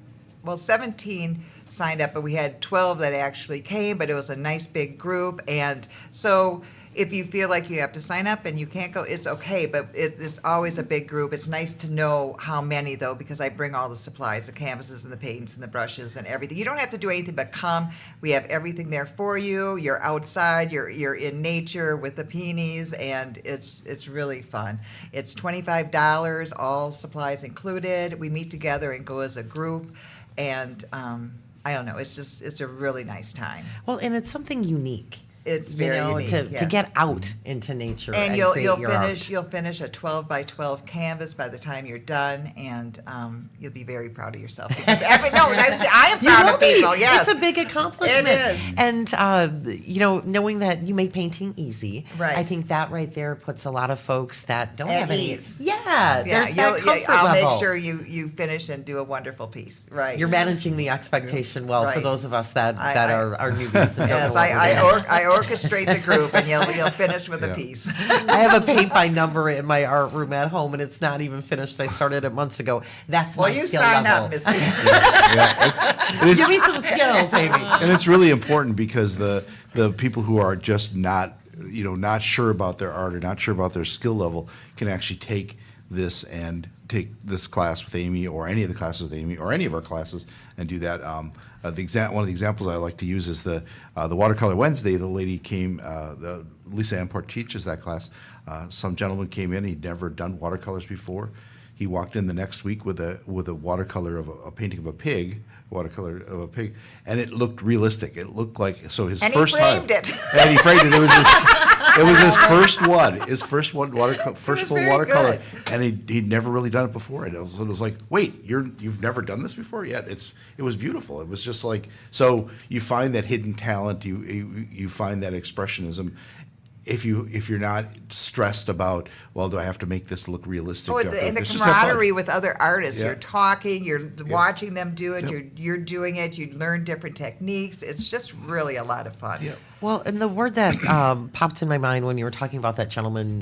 17 signed up, but we had 12 that actually came, but it was a nice big group. And so if you feel like you have to sign up and you can't go, it's okay, but it's always a big group. It's nice to know how many, though, because I bring all the supplies, the canvases and the paints and the brushes and everything. You don't have to do anything but come. We have everything there for you. You're outside, you're in nature with the peonies, and it's really fun. It's $25, all supplies included. We meet together and go as a group, and I don't know, it's a really nice time. Well, and it's something unique. It's very unique, to yes. get out into nature And you'll you'll finish a 12 by 12 canvas by the time you're done, and you'll be very proud of yourself. Because I am proud of people. Yes, it's a big accomplishment. It is. And knowing that you make painting easy, Right. I think that right there puts a lot of folks that don't At have any. ease. Yeah, there's that comfort I'll level. make sure you finish and do a wonderful piece. Right. You're managing the expectation well for Right. those of us that I- are newbies and don't Yes, know what we're doing. I orchestrate the group, and you'll finish with a piece. I have a paint by number in my art room at home, and it's not even finished. I started it months ago. That's Well, my you skill sign level. up, Missy. It is, Give me some skills, Amy. and it's really important because the people who are just not sure about their art or not sure about their skill level can actually take this class with Amy, or any of the classes with Amy, or any of our classes, and do that. One of the examples I like to use is the Watercolor Wednesday. The lady came, Lisa Amport teaches that class. Some gentleman came in, he'd never done watercolors before. He walked in the next week with a watercolor of a painting of a pig, and it looked realistic. It looked like his And first he framed time. it. And he framed it. It was his first one. His first full very watercolor, good. and he'd never really done it before. And it was like, wait, you've never done this before? Yeah, it was beautiful. It was just like, so you find that hidden talent. You find that expressionism. If you're not stressed about, well, do I have to make this look realistic? And the It's just have fun. camaraderie with other artists. Yeah. You're talking, you're watching them do it, you're doing it, you learn different techniques. It's just really a lot of fun. Yeah. Well, and the word that popped in my mind when you were talking about that gentleman,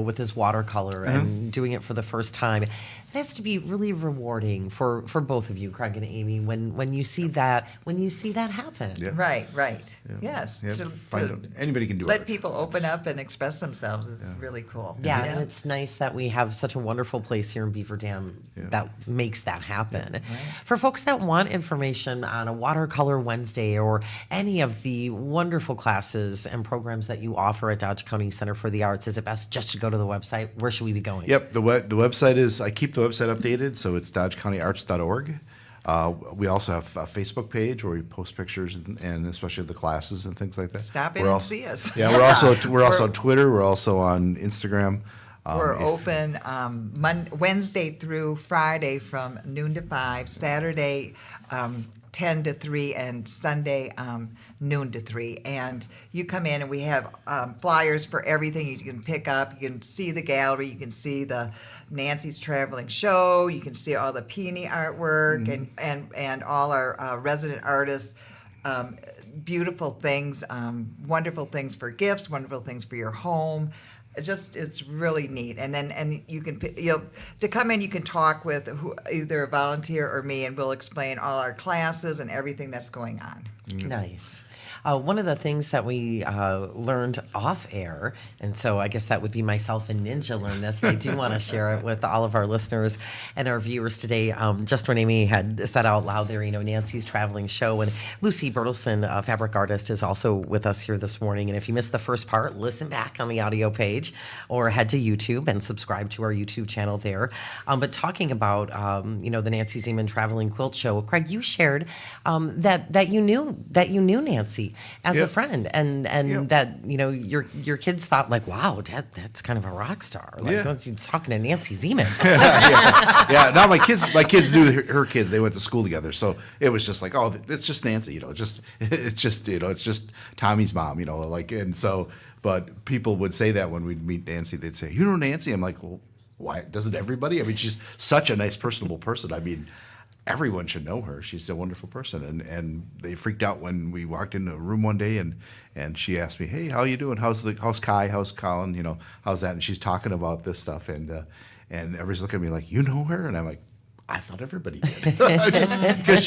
with his watercolor and doing it for the first time, it has to be really rewarding for both of you, Craig and Amy, when you see that happen. Yeah. Right. Yeah. Yes. Yeah, anybody can do let it. people open up and express themselves is really cool. Yeah, and it's nice that we have such a wonderful place here in Beaver Dam that makes that happen. For folks that want information on a Watercolor Wednesday or any of the wonderful classes and programs that you offer at Dodge County Center for the Arts, is it best just to go to the website? Where should we be going? Yep, the website is, I keep the website updated, so it's dodgecountyarts.org. We also have a Facebook page where we post pictures and especially the classes and things like that. Stop in We're and also- see us. Yeah, we're also on Twitter. We're also on Instagram. We're open Wednesday through Friday from noon to 5, Saturday 10 to 3, and Sunday noon to 3. And you come in and we have flyers for everything you can pick up. You can see the gallery. You can see the Nancy's Traveling Show. You can see all the peony artwork and all our resident artists. Beautiful things, wonderful things for gifts, wonderful things for your home. It's really neat. And you can to come in, you can talk with either a volunteer or me, and we'll explain all our classes and everything that's going on. Nice. One of the things that we learned off air, and so I guess that would be myself and Ninja learned this. I do want to share it with all of our listeners and our viewers today. Just when Amy had said out loud there, Nancy's traveling show, and Lucy Bertelson, a fabric artist, is also with us here this morning. And if you missed the first part, listen back on the audio page or head to YouTube and subscribe to our YouTube channel there. But talking about, the Nancy Zeman Traveling Quilt Show, Craig, you shared that you knew Nancy as a Yep. friend, and Yep. that your kids thought like, wow, Dad, that's kind of a rock star. Like, Yeah. he's talking to Nancy Zeman. Yeah, now my kids knew her kids. They went to school together, so it was just like, oh, it's just Nancy, it's just Tommy's mom, and so. But people would say that when we'd meet Nancy, they'd say, you know Nancy? I'm like, well, why doesn't everybody? I mean, she's such a nice, personable person. I mean, everyone should know her. She's a wonderful person. And they freaked out when we walked into a room one day and she asked me, hey, how you doing? How's Kai? How's Colin? How's that? And she's talking about this stuff. And everybody's looking at me like, you know her? And I'm like, I thought everybody did. Because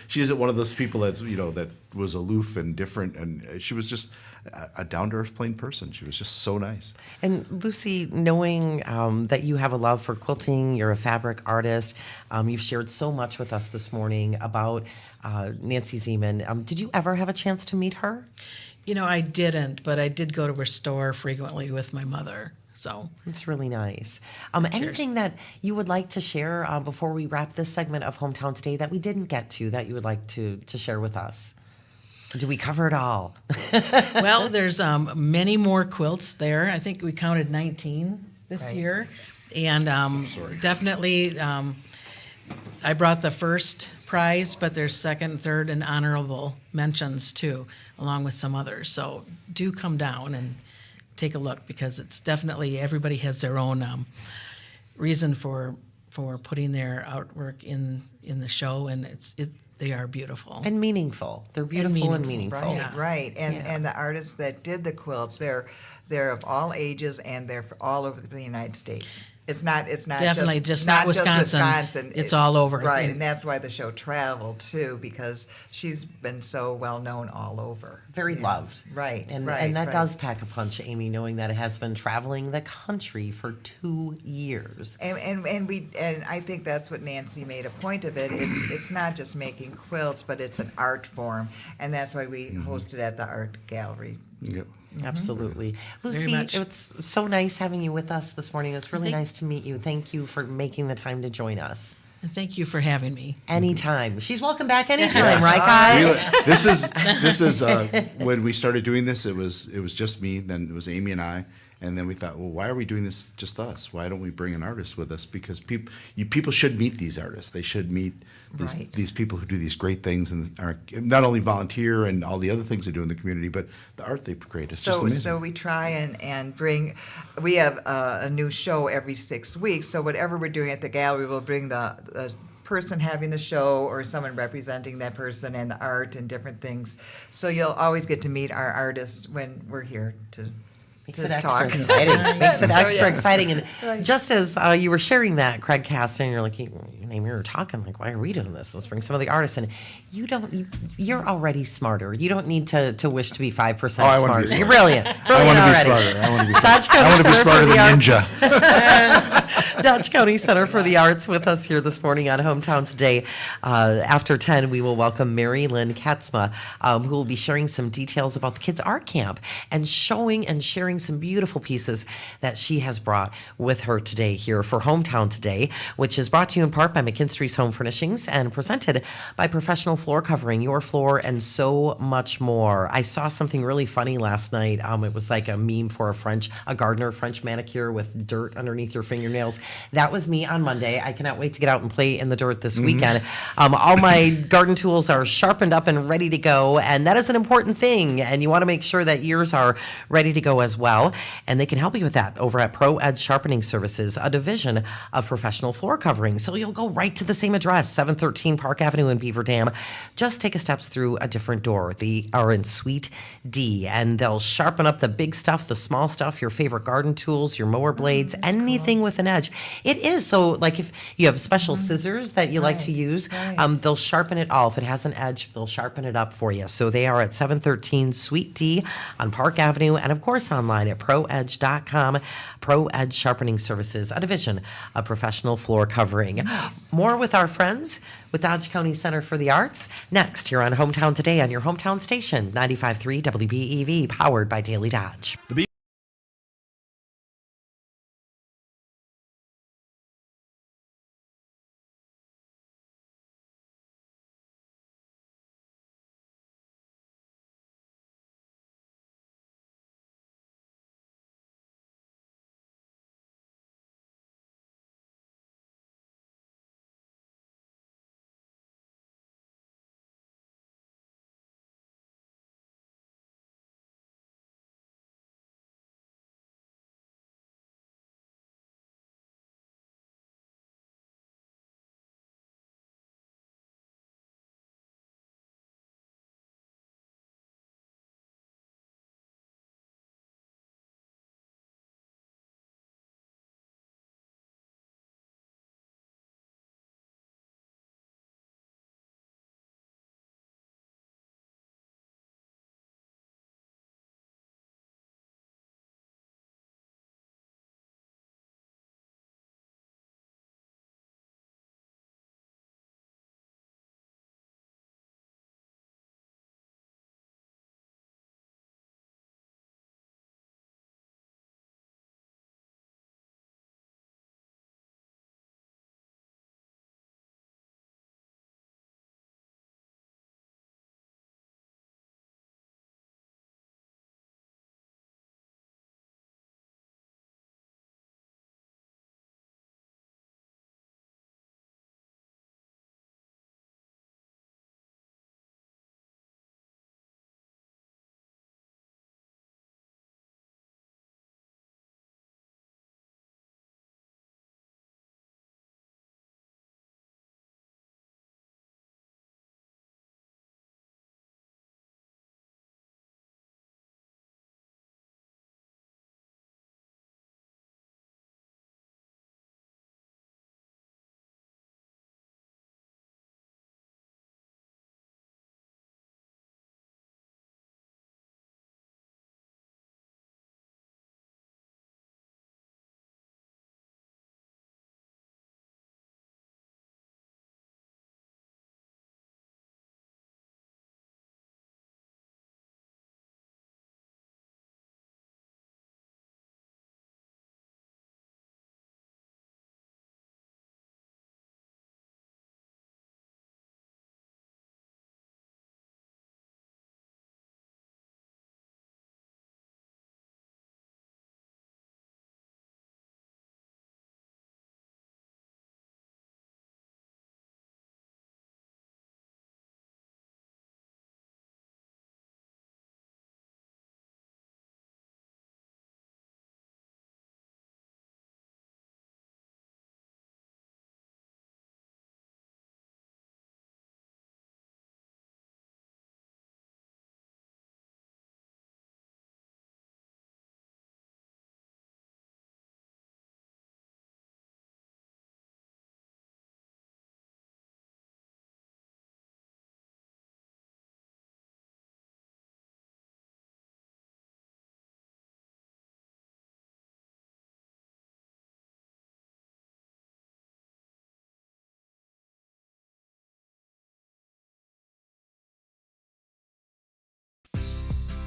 she isn't one of those people that's, that was aloof and different. And she was just a down-to-earth, plain person. She was just so nice. And Lucy, knowing that you have a love for quilting, you're a fabric artist, you've shared so much with us this morning about Nancy Zeman. Did you ever have a chance to meet her? I didn't, but I did go to her store frequently with my mother. So It's really nice. Anything that you would like to share before we wrap this segment of Hometown Today that we didn't get to that you would like to share with us? Do we cover it all? well, there's many more quilts there. I think we counted 19 this Right. year, and definitely I brought the first prize, but there's second, third, and honorable mentions too, along with some others. So do come down and take a look, because it's definitely, everybody has their own reason for putting their artwork in the show, and they are beautiful. And meaningful. They're beautiful and meaningful. Right, Yeah. right. And Yeah. and the artists that did the quilts, they're of all ages and they're all over the United States. It's not Definitely just not Wisconsin. It's all over. Right, and that's why the show traveled too, because she's been so well known all over. Very loved. Right, And right, and that right. does pack a punch, Amy, knowing that it has been traveling the country for 2 years. And I think that's what Nancy made a point of it. It's not just making quilts, but it's an art form, and that's why we hosted at the art gallery. Yep. Absolutely. Lucy, much. it's so nice having you with us this morning. It was really Thank- nice to meet you. Thank you for making the time to join us. And thank you for having me. Anytime. She's welcome back anytime, Yes. right, guys? This is when we started doing this. It was just me. Then it was Amy and I, and then we thought, well, why are we doing this just us? Why don't we bring an artist with us? Because people should meet these artists. They should meet Right. these people who do these great things and are not only volunteer and all the other things they do in the community, but the art they create. It's just amazing. So we try and bring. We have a new show every 6 weeks. So whatever we're doing at the gallery, we'll bring the person having the show or someone representing that person and the art and different things. So you'll always get to meet our artists when we're here to. Makes to it extra talk. exciting. Makes it So, extra yeah. exciting. And Right. just as you were sharing that, Craig Caston, you're like, Amy, we were talking, like, why are we doing this? Let's bring some of the artists in. You're already smarter. You don't need to wish to be 5% Oh, I wanna smarter. be You're smarter. brilliant. I want to be already. smarter. I want to be. Dodge County I want to be Center smarter for the than Arts. Ninja. Dodge County Center for the Arts with us here this morning on Hometown Today. After 10, we will welcome Mary Lynn Katzma, who will be sharing some details about the Kids Art Camp and showing and sharing some beautiful pieces that she has brought with her today here for Hometown Today, which is brought to you in part by McKinstry's Home Furnishings and presented by Professional Floor Covering, your floor, and so much more. I saw something really funny last night. It was like a meme for a gardener French manicure with dirt underneath your fingernails. That was me on Monday. I cannot wait to get out and play in the dirt this weekend. All my garden tools are sharpened up and ready to go, and that is an important thing. And you want to make sure that yours are ready to go as well. And they can help you with that over at Pro Edge Sharpening Services, a division of Professional Floor Covering. So you'll go go right to the same address, 713 Park Avenue in Beaver Dam. Just take a steps through a different door. They are in Suite D, and they'll sharpen up the big stuff, the small stuff, your favorite garden tools, your mower blades, anything with an edge. It is so, like if you have special scissors that you like to use, they'll sharpen it all. If it has an edge, they'll sharpen it up for you. So they are at 713 Suite D on Park Avenue, and of course online at ProEdge.com. ProEdge Sharpening Services, a division of Professional Floor Covering. More with our friends with Dodge County Center for the Arts next here on Hometown Today on your hometown station, 95.3 WBEV, powered by Daily Dodge.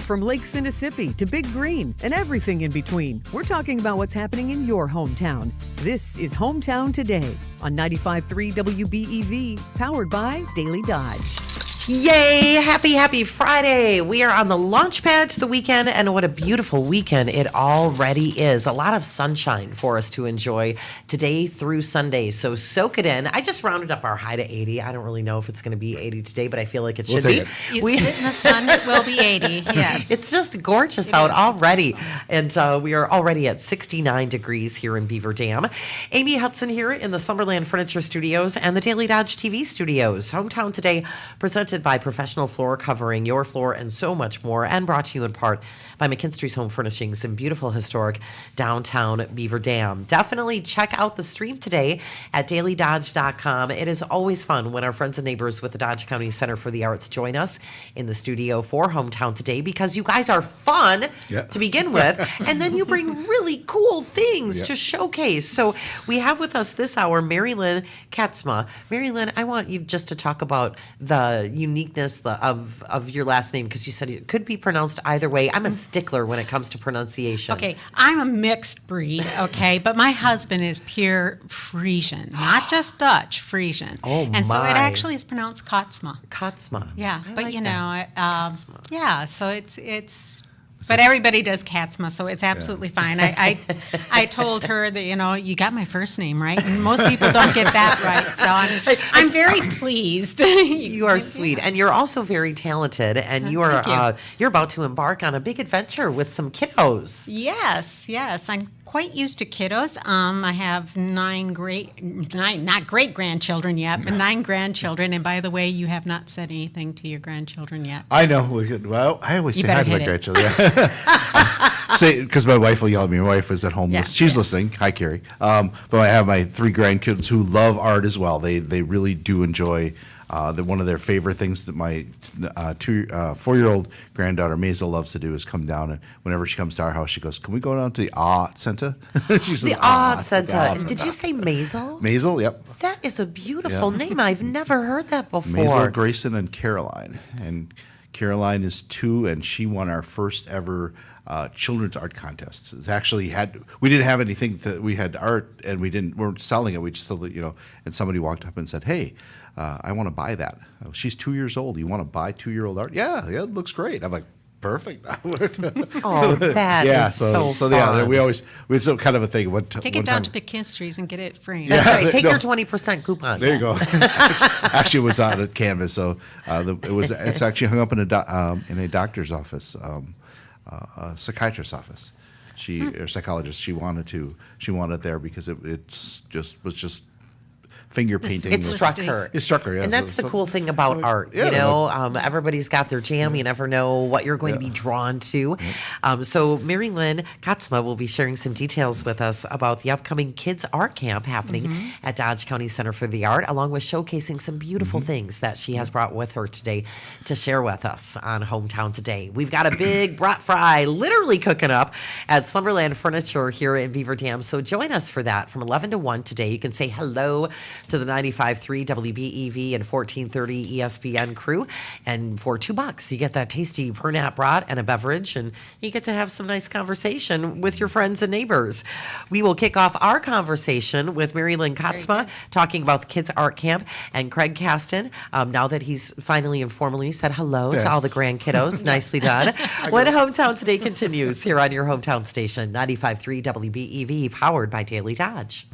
From Lake Mississippi to Big Green and everything in between, we're talking about what's happening in your hometown. This is Hometown Today on 95.3 WBEV, powered by Daily Dodge. Yay! Happy Friday. We are on the launch pad to the weekend, and what a beautiful weekend it already is. A lot of sunshine for us to enjoy today through Sunday, so soak it in. I just rounded up our high to 80. I don't really know if it's going to be 80 today, but I feel like it should take be. it. You sit in the sun, it will be 80, yes. It's just gorgeous out already. And we are already at 69 degrees here in Beaver Dam. Amy Hudson here in the Slumberland Furniture Studios and the Daily Dodge TV Studios. Hometown Today, presented by Professional Floor Covering, your floor, and so much more, and brought to you in part by McKinstry's Home Furnishings in beautiful historic downtown Beaver Dam. Definitely check out the stream today at dailydodge.com. It is always fun when our friends and neighbors with the Dodge County Center for the Arts join us in the studio for Hometown Today, because you guys are fun to begin with, and then you bring really cool things to showcase. So we have with us this hour Mary Lynn Katzma. Mary Lynn, I want you just to talk about the uniqueness of your last name, because you said it could be pronounced either way. I'm a stickler when it comes to pronunciation. Okay, I'm a mixed breed, okay, but my husband is pure Frisian, not just Dutch, Frisian. Oh, and so my. it actually is pronounced Katzma. Katzma. Yeah, I but like you that. know, yeah, so it's. But everybody does Katzma, so it's absolutely fine. I told her that, you know, you got my first name right, and most people don't get that right. So I'm very pleased. You are sweet, and you're also very talented, and you are Thank you. you're about to embark on a big adventure with some kiddos. Yes, I'm quite used to kiddos. I have nine, not great grandchildren yet, but 9 grandchildren. And by the way, you have not said anything to your grandchildren yet. I know. Well, I always You say hi better to my hit it. grandchildren. Say, because my wife will yell at me. My wife is at home. Yeah, She's yeah. listening. Hi, Carrie. But I have my 3 grandkids who love art as well. They really do enjoy. One of their favorite things that my 4-year-old granddaughter Maisel loves to do is come down, and whenever she comes to our house, she goes, "Can we go down to the art center?" She says, The Art Center. the art Did you say Maisel? Maisel? Yep. That is a beautiful name. I've never heard that before. Maisel, Grayson, and Caroline. And Caroline is 2, and she won our first ever children's art contest. It's actually we didn't have anything we had art, and weren't selling it. We just sold it, and somebody walked up and said, "Hey, I want to buy that." Oh, she's 2 years old. You want to buy 2-year-old art? Yeah, it looks great. I'm like, perfect. Oh, that is so fun. yeah, we some kind of a thing. Take it down to McKinstry's and get it framed. That's right. Take no. your 20% coupon. There you go. Actually, it was on a canvas, so it's actually hung up in a doctor's office, a psychiatrist's office. Or psychologist. She wanted there because it was just finger painting. It struck her. It struck her, yeah. And that's the cool thing about art. yeah, Everybody's got their jam. You never know what you're going to be drawn to. So Mary Lynn Katzma will be sharing some details with us about the upcoming Kids Art Camp happening at Dodge County Center for the Art, along with showcasing some beautiful things that she has brought with her today to share with us on Hometown Today. We've got a big brat fry literally cooking up at Slumberland Furniture here in Beaver Dam. So join us for that from 11 to 1 today. You can say hello to the 95.3 WBEV and 1430 ESPN crew. And for $2, you get that tasty Pernat brat and a beverage, and you get to have some nice conversation with your friends and neighbors. We will kick off our conversation with Mary Lynn Katzma talking about the Kids Art Camp, and Craig Caston, now that he's finally informally said hello to all the grand kiddos. Nicely done. When Hometown Today continues here on your hometown station, 95.3 WBEV, powered by Daily Dodge.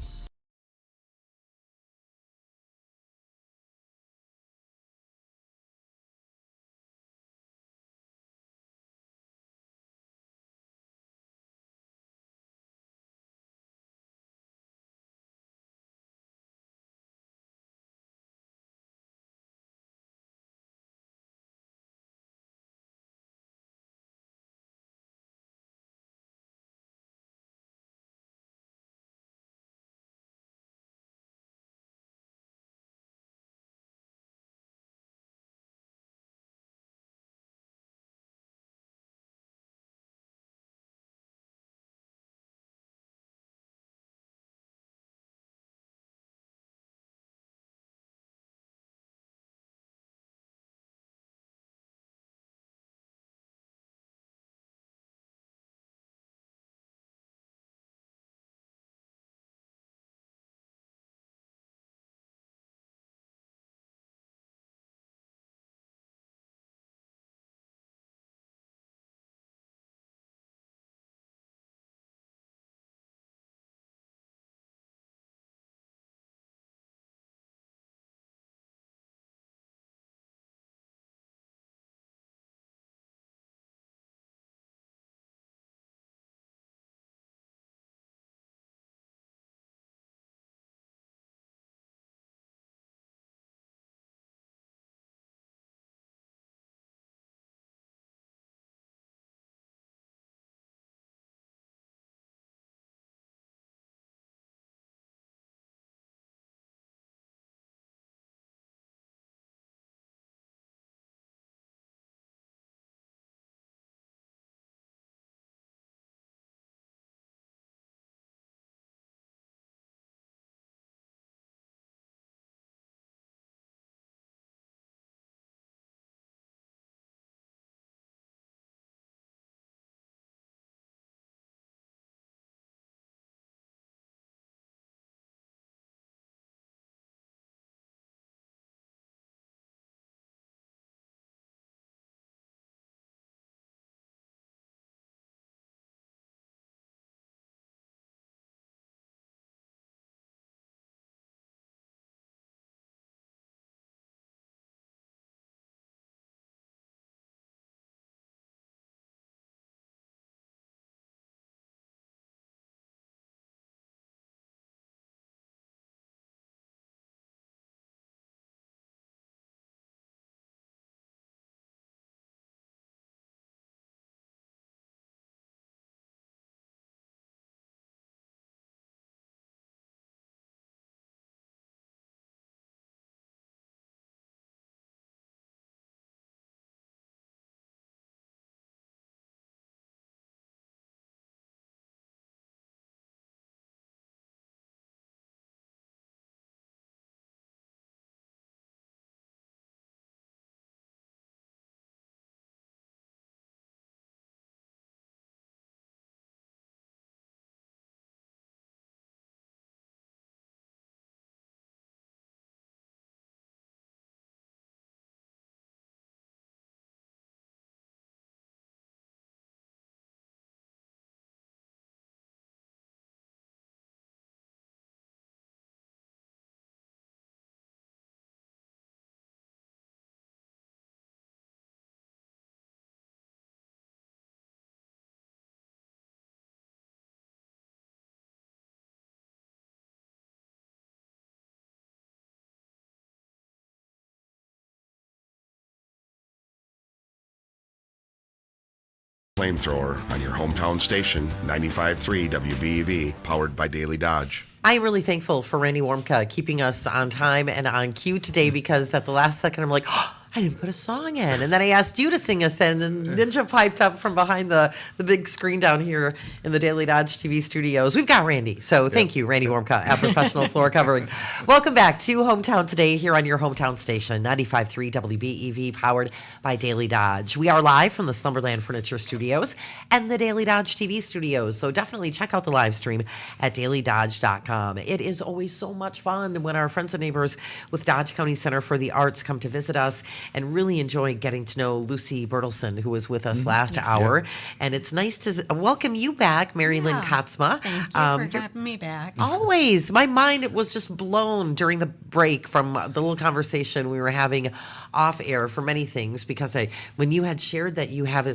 Flamethrower on your hometown station, 95.3 WBEV, powered by Daily Dodge. I am really thankful for Randy Warmka keeping us on time and on cue today, because at the last second I'm like, oh, I didn't put a song in. And then I asked you to sing us in, and Ninja piped up from behind the big screen down here in the Daily Dodge TV studios. We've got Randy. So thank you, Randy Warmka, at Professional Floor Covering. Welcome back to Hometown Today here on your hometown station, 95.3 WBEV, powered by Daily Dodge. We are live from the Slumberland Furniture Studios and the Daily Dodge TV studios. So definitely check out the live stream at dailydodge.com. It is always so much fun when our friends and neighbors with Dodge County Center for the Arts come to visit us, and really enjoy getting to know Lucy Bertelson, who was with us last hour. And it's nice to welcome you back, Mary Lynn Kotzma. Thank you for having me back. Always. My mind was just blown during the break from the little conversation we were having off air for many things, because when you had shared that you have,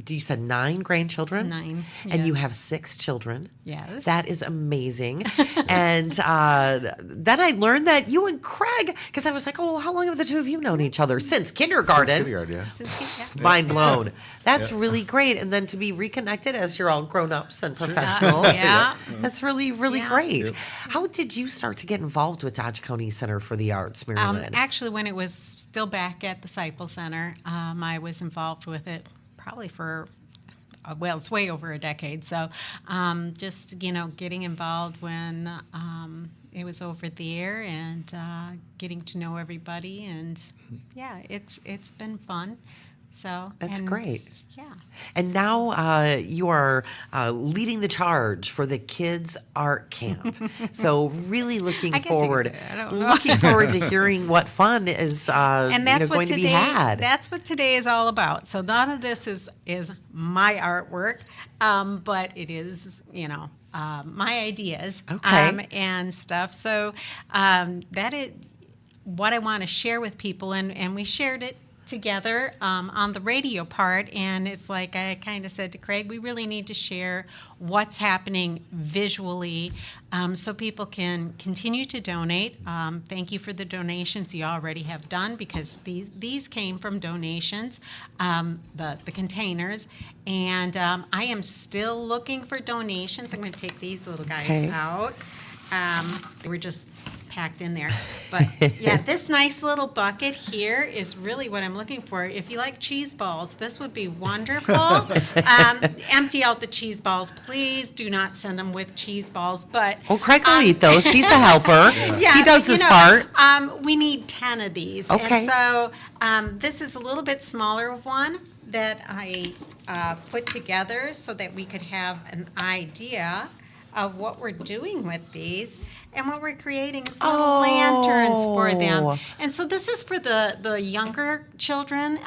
you said 9 grandchildren? 9, And yeah. you have 6 children. Yes. That is amazing. And then I learned that you and Craig, because I was like, oh, how long have the two of you known each other? Since kindergarten. Kindergarten, yeah. Mind blown. That's really great. And then to be reconnected as you're all grown-ups and professionals. Yeah. That's really, really Yeah. great. How did you start to get involved with Dodge County Center for the Arts, Mary Lynn? Actually, when it was still back at the Seipel Center, I was involved with it probably for, well, it's way over a decade. So just, getting involved when it was over there, and getting to know everybody. And, yeah, it's been fun. So That's great. Yeah. And now you are leading the charge for the Kids Art Camp. So really looking I guess you could forward, say that. I don't know. looking forward to hearing what fun is And that's what going to be today. had. That's what today is all about. So none of this is my artwork, but it is my ideas Okay. and stuff. So that is what I want to share with people, and we shared it together on the radio part, and it's like I kind of said to Craig, we really need to share what's happening visually, so people can continue to donate. Thank you for the donations you already have done, because these came from donations, the containers, and I am still looking for donations. I'm going to take these little guys Okay. out. They were just packed in there. But yeah, this nice little bucket here is really what I'm looking for. If you like cheese balls, this would be wonderful. Empty out the cheese balls. Please do not send them with cheese balls. But Oh, Craig will eat those. He's a helper. yeah, He does you his know, part. We need 10 of these. Okay. And so this is a little bit smaller one that I put together so that we could have an idea of what we're doing with these. And what we're creating is little lanterns for them. Oh. And so this is for the younger children,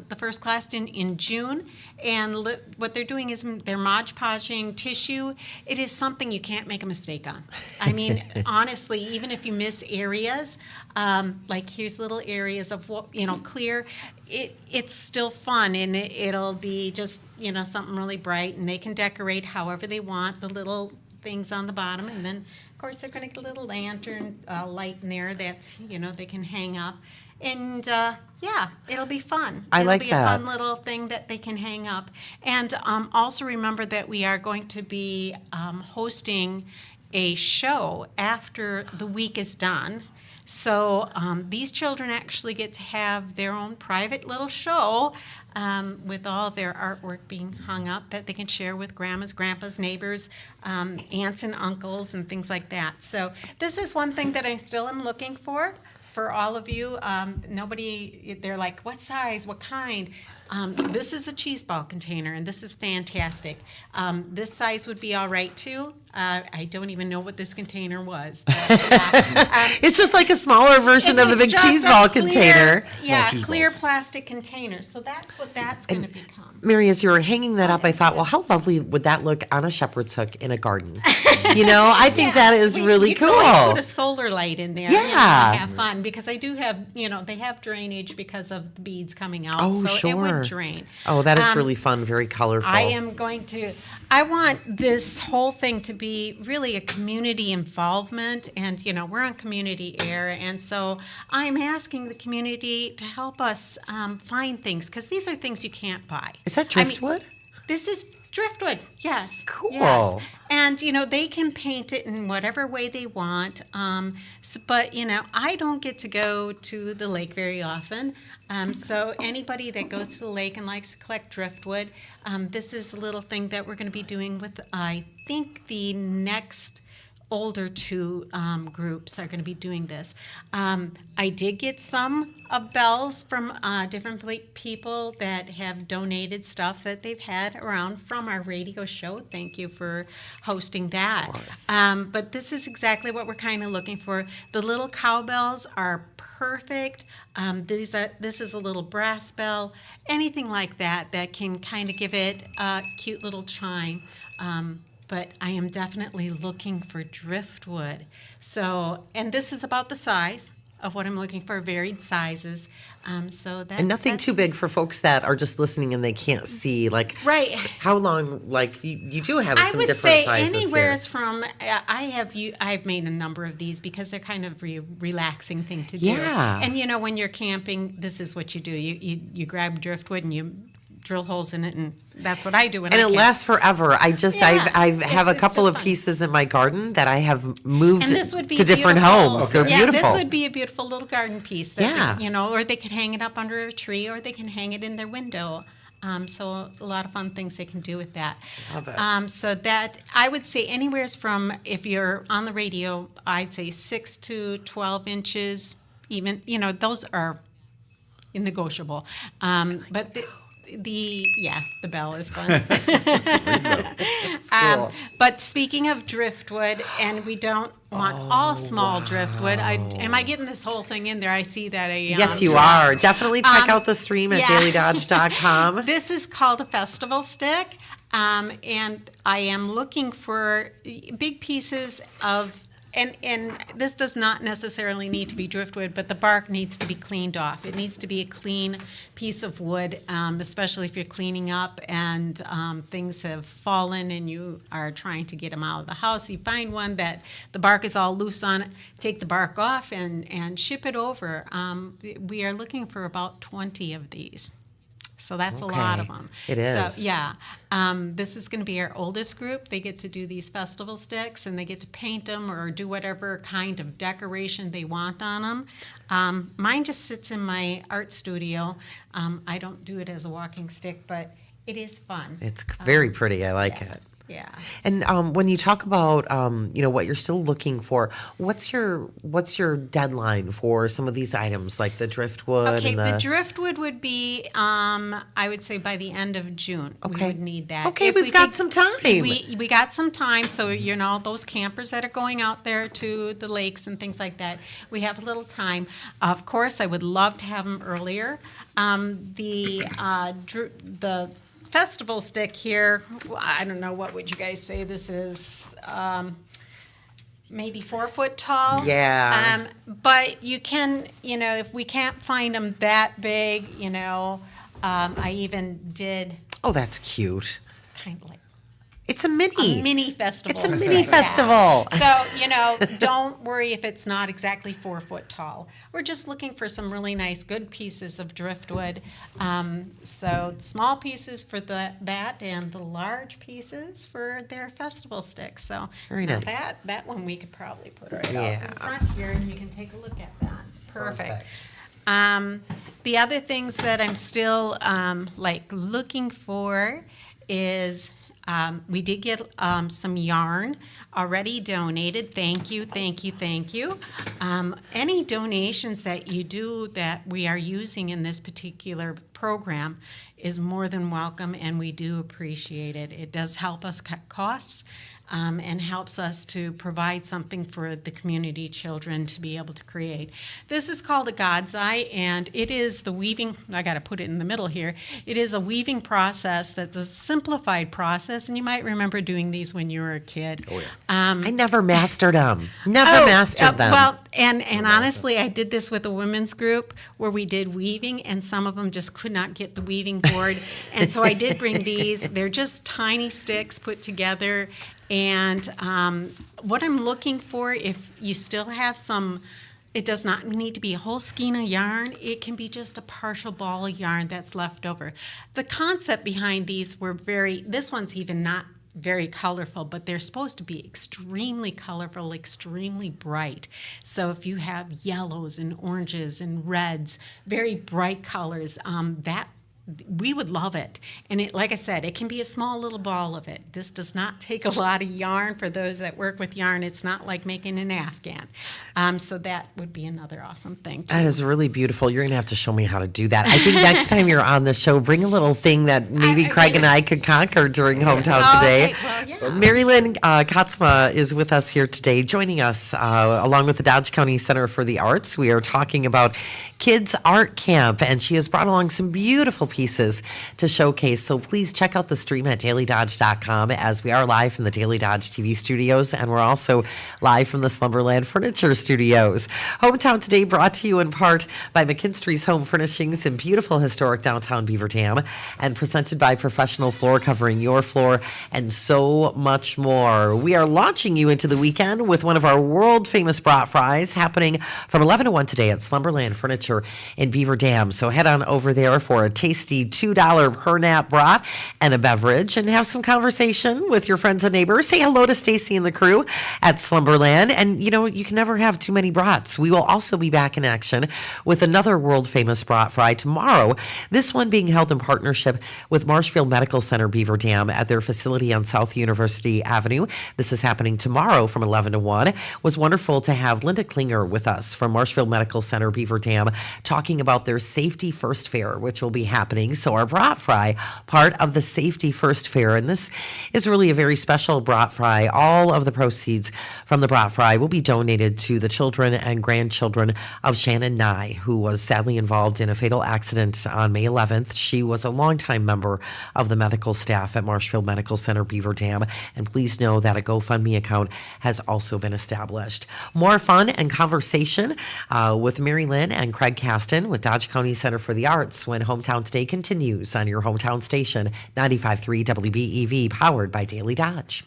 the first class in June. And what they're doing is they're Mod Podging tissue. It is something you can't make a mistake on. I mean, honestly, even if you miss areas, like here's little areas of clear, it's still fun, and it'll be just something really bright, and they can decorate however they want the little things on the bottom, and then of course they're going to get a little lantern light in there that they can hang up, and yeah, it'll be fun. I it'll like be that. a fun little thing that they can hang up. And also remember that we are going to be hosting a show after the week is done. So these children actually get to have their own private little show with all their artwork being hung up that they can share with grandmas, grandpas, neighbors, aunts and uncles, and things like that. So this is one thing that I still am looking for all of you. They're like, what size, what kind? This is a cheese ball container, and this is fantastic. This size would be all right, too. I don't even know what this container was. But, It's just like a smaller version of the it's big just cheese a ball clear- container. Yeah, cheese clear balls. plastic container. So that's what that's going to become. Mary, as you were hanging that up, I thought, well, how lovely would that look on a shepherd's hook in a garden? I think that is really you cool. can always put a solar light in there. Yeah. And have fun, because I do have, they have drainage because of the beads coming out. Oh, so sure. it would drain. Oh, that is really fun, very colorful. I want this whole thing to be really a community involvement, and we're on community air, and so I'm asking the community to help us find things, because these are things you can't buy. Is that I mean, driftwood? This is driftwood, yes. Cool. Yes. And, they can paint it in whatever way they want. But, I don't get to go to the lake very often. So anybody that goes to the lake and likes to collect driftwood, this is a little thing that we're going to be doing with, I think, the next older two groups are going to be doing this. I did get some bells from different people that have donated stuff that they've had around from our radio show. Thank you for hosting that. But this is exactly what we're kind of looking for. The little cowbells are perfect. This is a little brass bell, anything like that can kind of give it a cute little chime. But I am definitely looking for driftwood. So, and this is about the size of what I'm looking for, varied sizes. So that And nothing that's- too big for folks that are just listening and they can't see. Like, Right. how long? Like, you do have I some would different say sizes anywhere here. from I've made a number of these because they're kind of relaxing thing to do. Yeah. And when you're camping, this is what you do. You grab driftwood and you drill holes in it, and that's what I do when And I it camp. lasts forever. Yeah, I have a it's couple just of fun. pieces in my garden that I have moved And this would be to different beautiful. homes. They're Yeah, beautiful. this would be a beautiful little garden piece. That Yeah. or they could hang it up under a tree, or they can hang it in their window. So a lot of fun things they can do with that. Love it. So that I would say anywhere from, if you're on the radio, I'd say 6 to 12 inches. Even those are negotiable. But the bell is fun. cool. But speaking of driftwood, and we don't want all small driftwood. Am I getting this whole thing in there? I see that. Yes, you are. Definitely check out the stream at yeah. dailydodge.com. This is called a festival stick, and I am looking for big pieces of. And this does not necessarily need to be driftwood, but the bark needs to be cleaned off. It needs to be a clean piece of wood, especially if you're cleaning up and things have fallen and you are trying to get them out of the house. You find one that the bark is all loose on it, take the bark off and ship it over. We are looking for about 20 of these. So that's a lot of Okay. them. It is. So, yeah. This is going to be our oldest group. They get to do these festival sticks, and they get to paint them or do whatever kind of decoration they want on them. Mine just sits in my art studio. I don't do it as a walking stick, but it is fun. It's very pretty. I like yeah. it. Yeah. And when you talk about what you're still looking for, what's your deadline for some of these items like the driftwood? Okay, and the driftwood would be, I would say by the end of June. We Okay. would need that. Okay, If we've we got could- some time. We got some time, so those campers that are going out there to the lakes and things like that, we have a little time. Of course, I would love to have them earlier. The festival stick here, I don't know, what would you guys say this is? Maybe 4 foot tall. Yeah. But you can, if we can't find them that big, I even did Oh, that's cute. kind of like It's a mini. a mini festival. It's a mini Yeah. festival. So, don't worry if it's not exactly 4 foot tall. We're just looking for some really nice, good pieces of driftwood. So small pieces for that and the large pieces for their festival sticks. So Very now nice. that one we could probably put right Yeah. out in front here, and you can take a look at that. Perfect. Perfect. The other things that I'm still looking for is we did get some yarn already donated. Thank you, thank you, thank you. Any donations that you do that we are using in this particular program is more than welcome, and we do appreciate it. It does help us cut costs. And helps us to provide something for the community children to be able to create. This is called a God's Eye, and it is the weaving, I got to put it in the middle here, it is a weaving process that's a simplified process, and you might remember doing these when you were a kid. Oh, yeah. I never mastered them. Never mastered them. Well, and honestly, I did this with a women's group where we did weaving, and some of them just could not get the weaving board. And so I did bring these. They're just tiny sticks put together. And what I'm looking for, if you still have some It does not need to be a whole skein of yarn. It can be just a partial ball of yarn that's left over. The concept behind these this one's even not very colorful, but they're supposed to be extremely colorful, extremely bright. So if you have yellows and oranges and reds, very bright colors, we would love it. And it, like I said, it can be a small little ball of it. This does not take a lot of yarn. For those that work with yarn, it's not like making an afghan. So that would be another awesome thing, too. That is really beautiful. You're going to have to show me how to do that. I think next time you're on the show, bring a little thing that maybe Craig and I could conquer during Hometown Today. Okay, well, yeah. Mary Lynn Katzma is with us here today, joining us along with the Dodge County Center for the Arts. We are talking about Kids Art Camp, and she has brought along some beautiful pieces to showcase. So please check out the stream at dailydodge.com, as we are live from the Daily Dodge TV studios, and we're also live from the Slumberland Furniture studios. Hometown Today brought to you in part by McKinstry's Home Furnishings in beautiful historic downtown Beaver Dam, and presented by Professional Floor Covering Your Floor, and so much more. We are launching you into the weekend with one of our world famous brat fries happening from 11 to 1 today at Slumberland Furniture in Beaver Dam. So head on over there for a tasty $2 per nap brat and a beverage, and have some conversation with your friends and neighbors. Say hello to Stacy and the crew at Slumberland. And you know, you can never have too many brats. We will also be back in action with another world famous brat fry tomorrow. This one being held in partnership with Marshfield Medical Center Beaver Dam at their facility on South University Avenue. This is happening tomorrow from 11 to 1. It was wonderful to have Linda Klinger with us from Marshfield Medical Center Beaver Dam, talking about their Safety First Fair, which will be happening. So our brat fry, part of the Safety First Fair, and this is really a very special brat fry. All of the proceeds from the brat fry will be donated to the children and grandchildren of Shannon Nye, who was sadly involved in a fatal accident on May 11th. She was a longtime member of the medical staff at Marshfield Medical Center Beaver Dam, and please know that a GoFundMe account has also been established. More fun and conversation with Mary Lynn and Craig Caston with Dodge County Center for the Arts when Hometown Today continues on your hometown station, 95.3 WBEV, powered by Daily Dodge.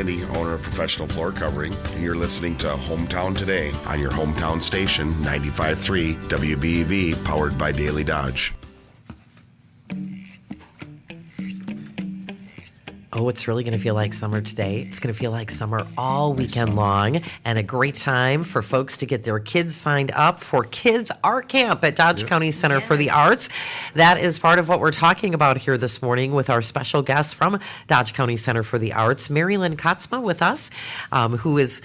Sandy, owner of Professional Floor Covering, and you're listening to Hometown Today on your hometown station, 95.3 WBEV, powered by Daily Dodge. Oh, it's really going to feel like summer today. It's going to feel like summer all weekend long, and a great time for folks to get their kids signed up for Kids Art Camp at Dodge County Center for the Arts. That is part of what we're talking about here this morning with our special guest from Dodge County Center for the Arts, Mary Lynn Kotzma, with us, who is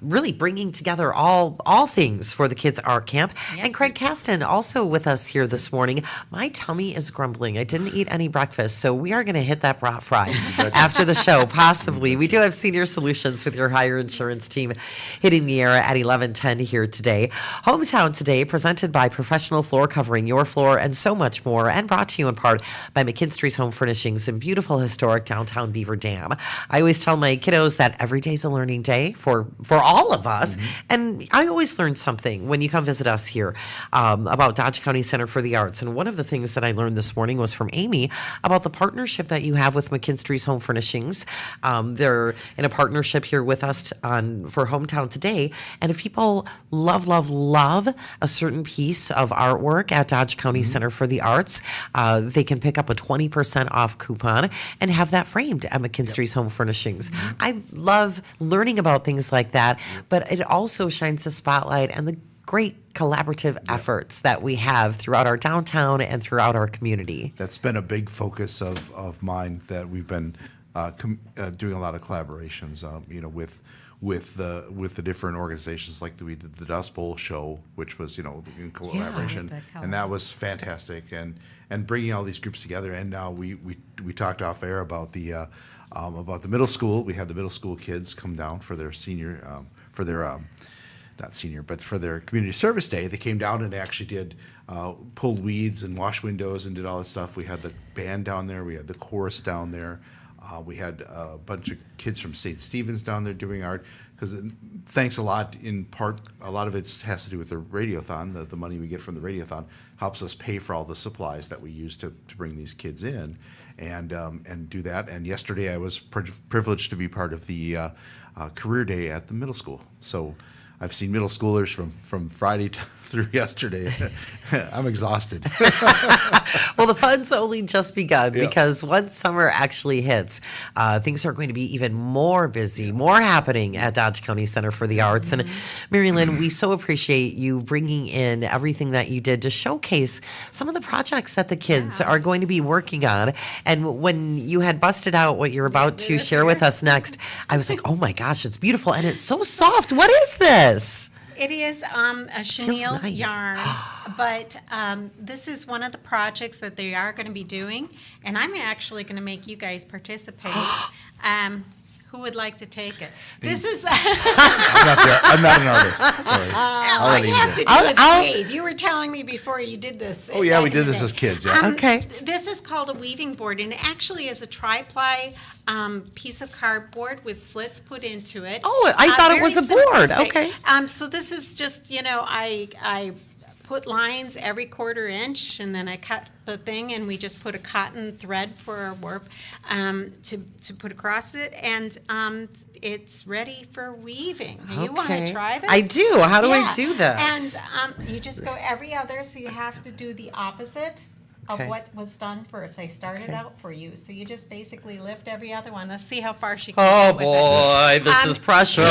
really bringing together all things for the Kids Art Camp. And Craig Caston also with us here this morning. My tummy is grumbling. I didn't eat any breakfast, so we are going to hit that brat fry after the show, possibly. We do have Senior Solutions with your hire insurance team hitting the air at 11:10 here today. Hometown Today, presented by Professional Floor Covering, your floor, and so much more, and brought to you in part by McKinstry's Home Furnishings in beautiful historic downtown Beaver Dam. I always tell my kiddos that every day's a learning day for all of us, and I always learn something when you come visit us here about Dodge County Center for the Arts. And one of the things that I learned this morning was from Amy about the partnership that you have with McKinstry's Home Furnishings. They're in a partnership here with us for Hometown Today. And if people love a certain piece of artwork at Dodge County Center for the Arts, they can pick up a 20% off coupon and have that framed at McKinstry's Home Furnishings. I love learning about things like that, but it also shines a spotlight and the great collaborative efforts that we have throughout our downtown and throughout our community. That's been a big focus of mine, that we've been doing a lot of collaborations, with the different organizations. Like we did the Dust Bowl show, which was in collaboration, and that was fantastic. And bringing all these groups together. And now we talked off air about the middle school. We had the middle school kids come down for their senior not senior, but for their community service day. They came down and actually did pulled weeds and washed windows and did all that stuff. We had the band down there. We had the chorus down there. We had a bunch of kids from St. Stephen's down there doing art. Because thanks a lot, in part, a lot of it has to do with the Radiothon. The money we get from the Radiothon helps us pay for all the supplies that we use to bring these kids in and do that. And yesterday I was privileged to be part of the career day at the middle school. So I've seen middle schoolers from Friday through yesterday. I'm exhausted. Well, the fun's only just begun because once summer actually hits, things are going to be even more busy, more happening at Dodge County Center for the Arts. And Mary Lynn, we so appreciate you bringing in everything that you did to showcase some of the projects that the kids are going to be working on. And when you had busted out what you're about to share with us next, I was like, oh my gosh, it's beautiful and it's so soft. What is this? It is a chenille nice. yarn, but this is one of the projects that they are going to be doing, and I'm actually going to make you guys participate. Who would like to take it? This is. I'm not an artist. Sorry. All you have to do is wave. You were telling me before you did this. Oh yeah, we back in did the this day. as kids. Yeah. Okay. This is called a weaving board, and it actually is a tri-ply piece of cardboard with slits put into it. Oh, I thought it very was a board. simplistic. Okay. So this is just, I put lines every quarter inch, and then I cut the thing, and we just put a cotton thread for a warp to put across it, and it's ready for weaving. You want to try this? I do. How do I do this? And you just go every other, so you have to do the opposite of what was done first. I started out for you, so you just basically lift every other one. Let's see how far she can Oh get with it. boy, this is pressure.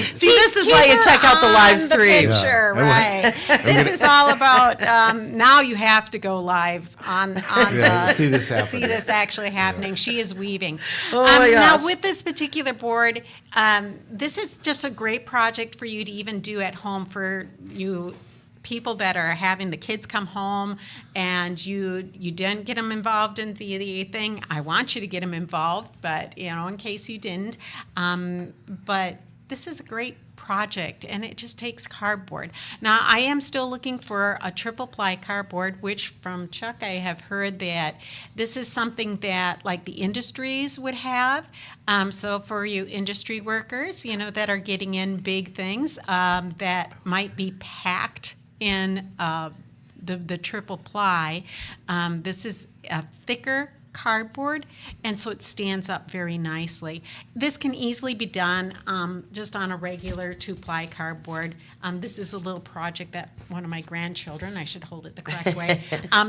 See, this is why you check out the live stream. The picture, right? This is all about. Now you have to go live on See this happen. see this actually happening. She is weaving. Oh my gosh. Now with this particular board, this is just a great project for you to even do at home for you. People that are having the kids come home and you didn't get them involved in the thing. I want you to get them involved, but in case you didn't. But this is a great project, and it just takes cardboard. Now I am still looking for a triple ply cardboard, which from Chuck I have heard that this is something that like the industries would have. So for you industry workers, that are getting in big things that might be packed in the triple ply. This is a thicker cardboard, and so it stands up very nicely. This can easily be done just on a regular 2-ply cardboard. This is a little project that one of my grandchildren, I should hold it the correct way,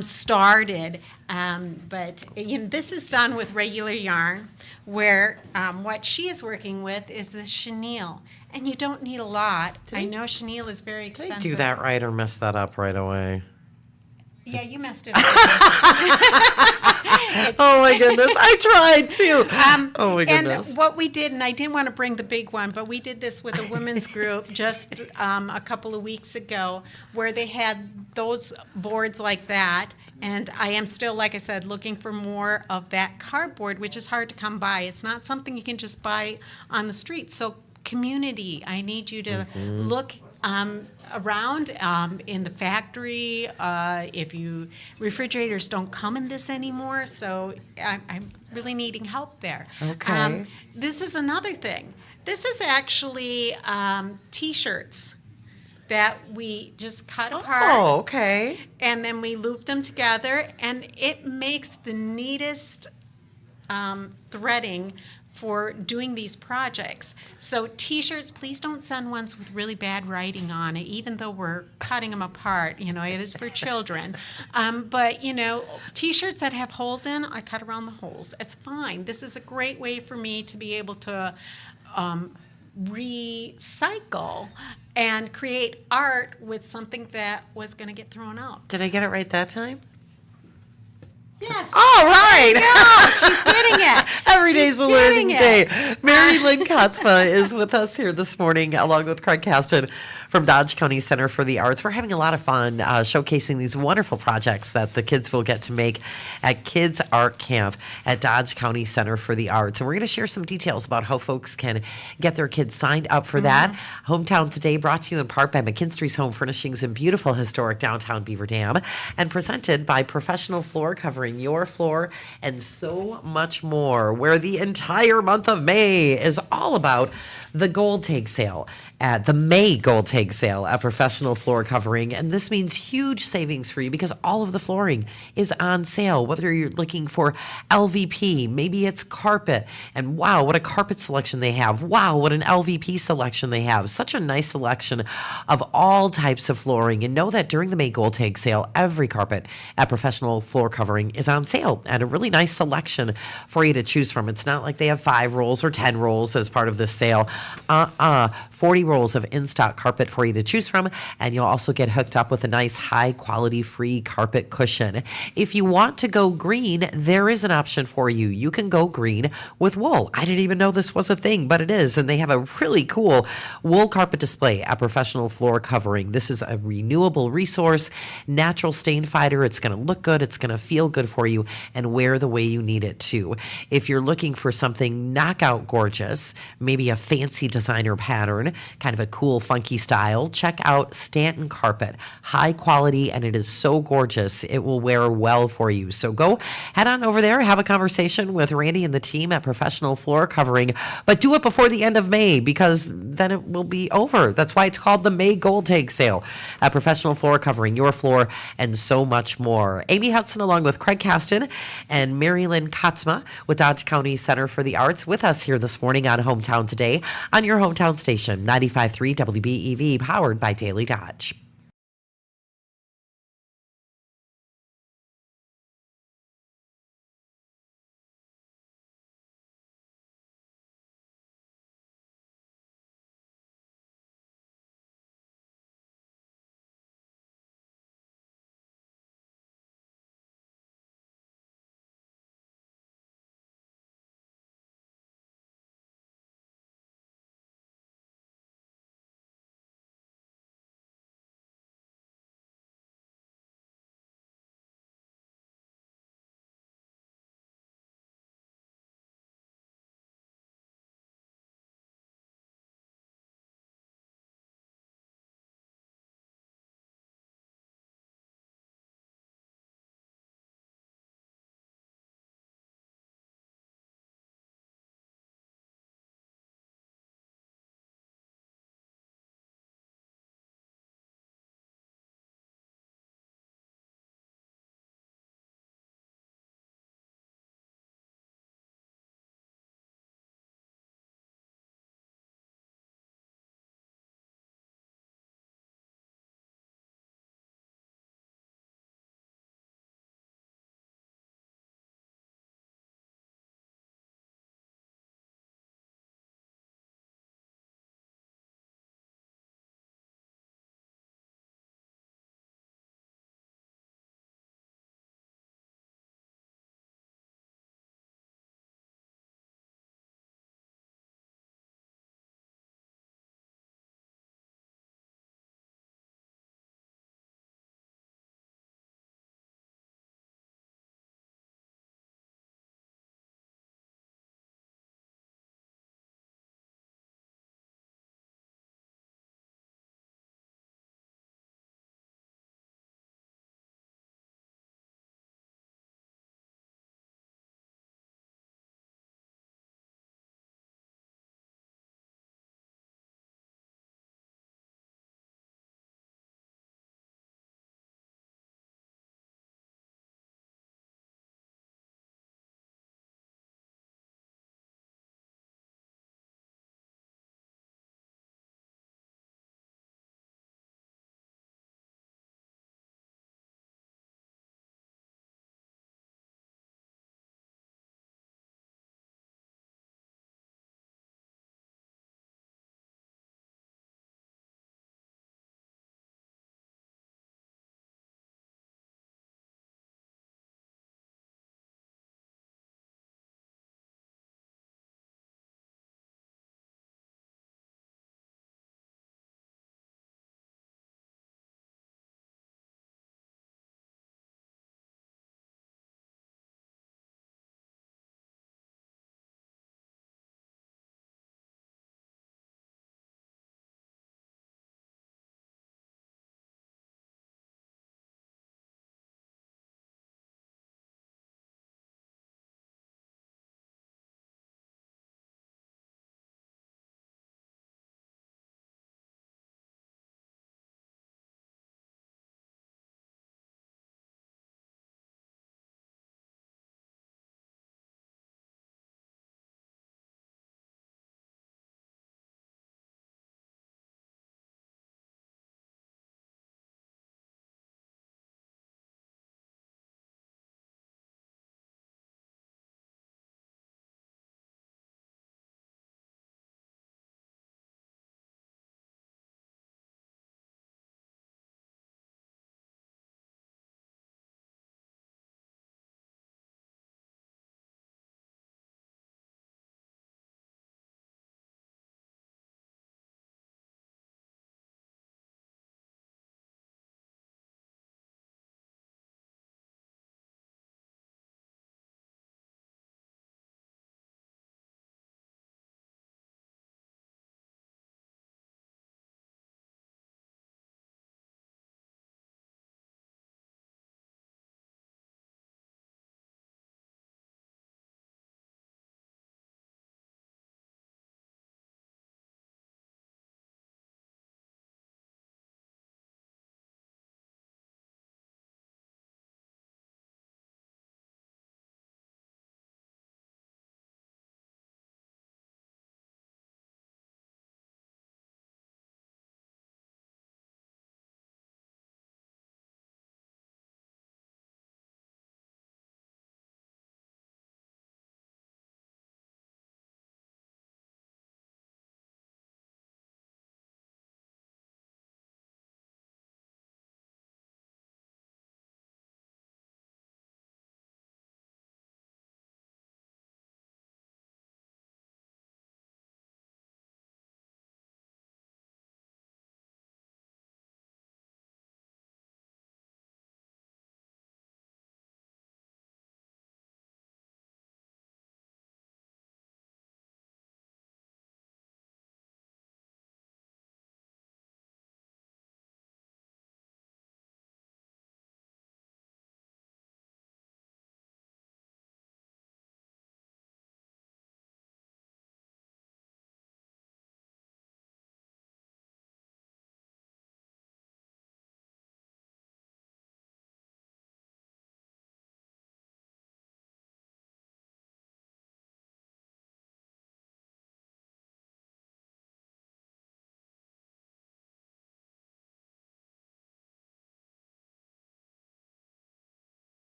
started. But this is done with regular yarn, where what she is working with is this chenille. And you don't need a lot. I know chenille is very Did I expensive. do that right or mess that up right away? Yeah, you messed it up. Oh my goodness, I tried too. Oh my goodness. And what we did, and I didn't want to bring the big one, but we did this with a women's group just a couple of weeks ago, where they had those boards like that. And I am still, like I said, looking for more of that cardboard, which is hard to come by. It's not something you can just buy on the street. So community, I need you to look around in the factory. If you refrigerators don't come in this anymore, so I'm really needing help there. Okay. This is another thing. This is actually T-shirts that we just cut apart. Oh, okay. And then we loop them together, and it makes the neatest threading for doing these projects. So T-shirts, please don't send ones with really bad writing on it, even though we're cutting them apart. It is for children. But T-shirts that have holes in, I cut around the holes. It's fine. This is a great way for me to be able to recycle and create art with something that was going to get thrown out. Did I get it right that time? Yes. All right. No, she's getting it. Every She's day's a learning getting it. day. Mary Lynn Kotzma is with us here this morning, along with Craig Caston from Dodge County Center for the Arts. We're having a lot of fun showcasing these wonderful projects that the kids will get to make at Kids Art Camp at Dodge County Center for the Arts. And we're going to share some details about how folks can get their kids signed up for that. Hometown Today brought to you in part by McKinstry's Home Furnishings in beautiful historic downtown Beaver Dam, and presented by Professional Floor Covering, your floor, and so much more, where the entire month of May is all about the Gold Tag Sale at the May Gold Tag Sale at Professional Floor Covering. And this means huge savings for you because all of the flooring is on sale. Whether you're looking for LVP, maybe it's carpet, and wow, what a carpet selection they have. Wow, what an LVP selection they have. Such a nice selection of all types of flooring. And know that during the May Gold Tag Sale, every carpet at Professional Floor Covering is on sale at a really nice selection for you to choose from. It's not like they have 5 rolls or 10 rolls as part of this sale. 40 rolls of in-stock carpet for you to choose from, and you'll also get hooked up with a nice high-quality free carpet cushion. If you want to go green, there is an option for you. You can go green with wool. I didn't even know this was a thing, but it is, and they have a really cool wool carpet display at Professional Floor Covering. This is a renewable resource, natural stain fighter. It's going to look good, it's going to feel good for you, and wear the way you need it to. If you're looking for something knockout gorgeous, maybe a fancy designer pattern, kind of a cool, funky style, check out Stanton Carpet. High quality, and it is so gorgeous. It will wear well for you. So go head on over there, have a conversation with Randy and the team at Professional Floor Covering, but do it before the end of May because then it will be over. That's why it's called the May Gold Tag Sale at Professional Floor Covering, your floor, and so much more. Amy Hudson along with Craig Caston and Mary Lynn Kotzma with Dodge County Center for the Arts with us here this morning on Hometown Today on your hometown station, 95.3 WBEV, powered by Daily Dodge.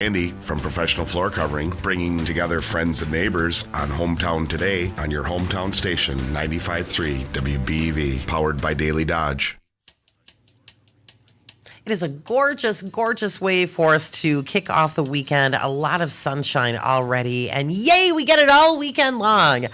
Andy from Professional Floor Covering, bringing together friends and neighbors on Hometown Today on your hometown station, 95.3 WBEV, powered by Daily Dodge. It is a gorgeous, gorgeous way for us to kick off the weekend. A lot of sunshine already, and yay, we get it all weekend long.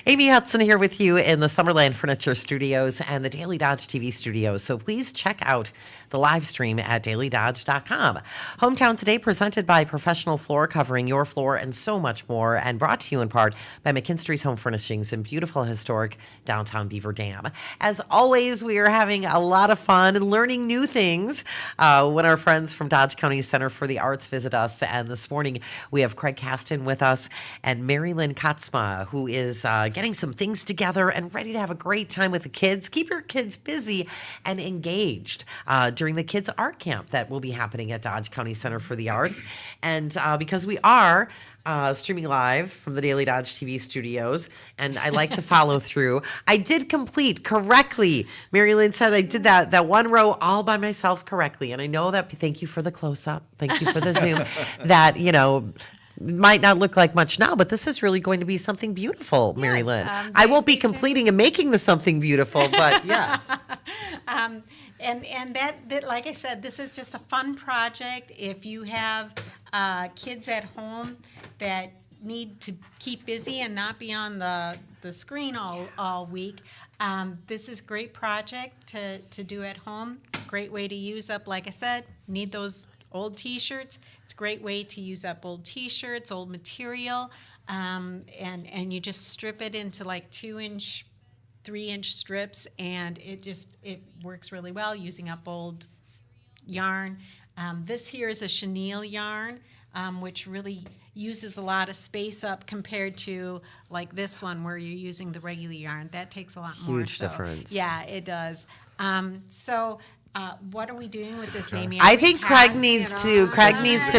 Amy Hudson here with you in the Summerland Furniture Studios and the Daily Dodge TV studios. So please check out the live stream at dailydodge.com. Hometown Today presented by Professional Floor Covering, your floor and so much more, and brought to you in part by McKinstry's Home Furnishings in beautiful historic downtown Beaver Dam. As always, we are having a lot of fun and learning new things when our friends from Dodge County Center for the Arts visit us. And this morning we have Craig Caston with us and Mary Lynn Katzma, who is getting some things together and ready to have a great time with the kids. Keep your kids busy and engaged during the kids' art camp that will be happening at Dodge County Center for the Arts. And because we are streaming live from the Daily Dodge TV studios, and I like to follow through. I did complete correctly. Mary Lynn said I did that one row all by myself correctly, and I know that. Thank you for the close-up. Thank you for the zoom. That, might not look like much now, but this is really going to be something beautiful, Mary Yes, Lynn. I won't be completing and making this something beautiful, but yes. And that, like I said, this is just a fun project. If you have kids at home that need to keep busy and not be on the screen all week, this is a great project to do at home. Great way to use up, like I said, need those old T-shirts. It's a great way to use up old T-shirts, old material, and you just strip it into like 2-inch, 3-inch strips, and it works really well using up old yarn. This here is a chenille yarn, which really uses a lot of space up compared to like this one where you're using the regular yarn. That takes a lot more. Huge difference. Yeah, it does. What are we doing with this, Amy? I think Craig needs to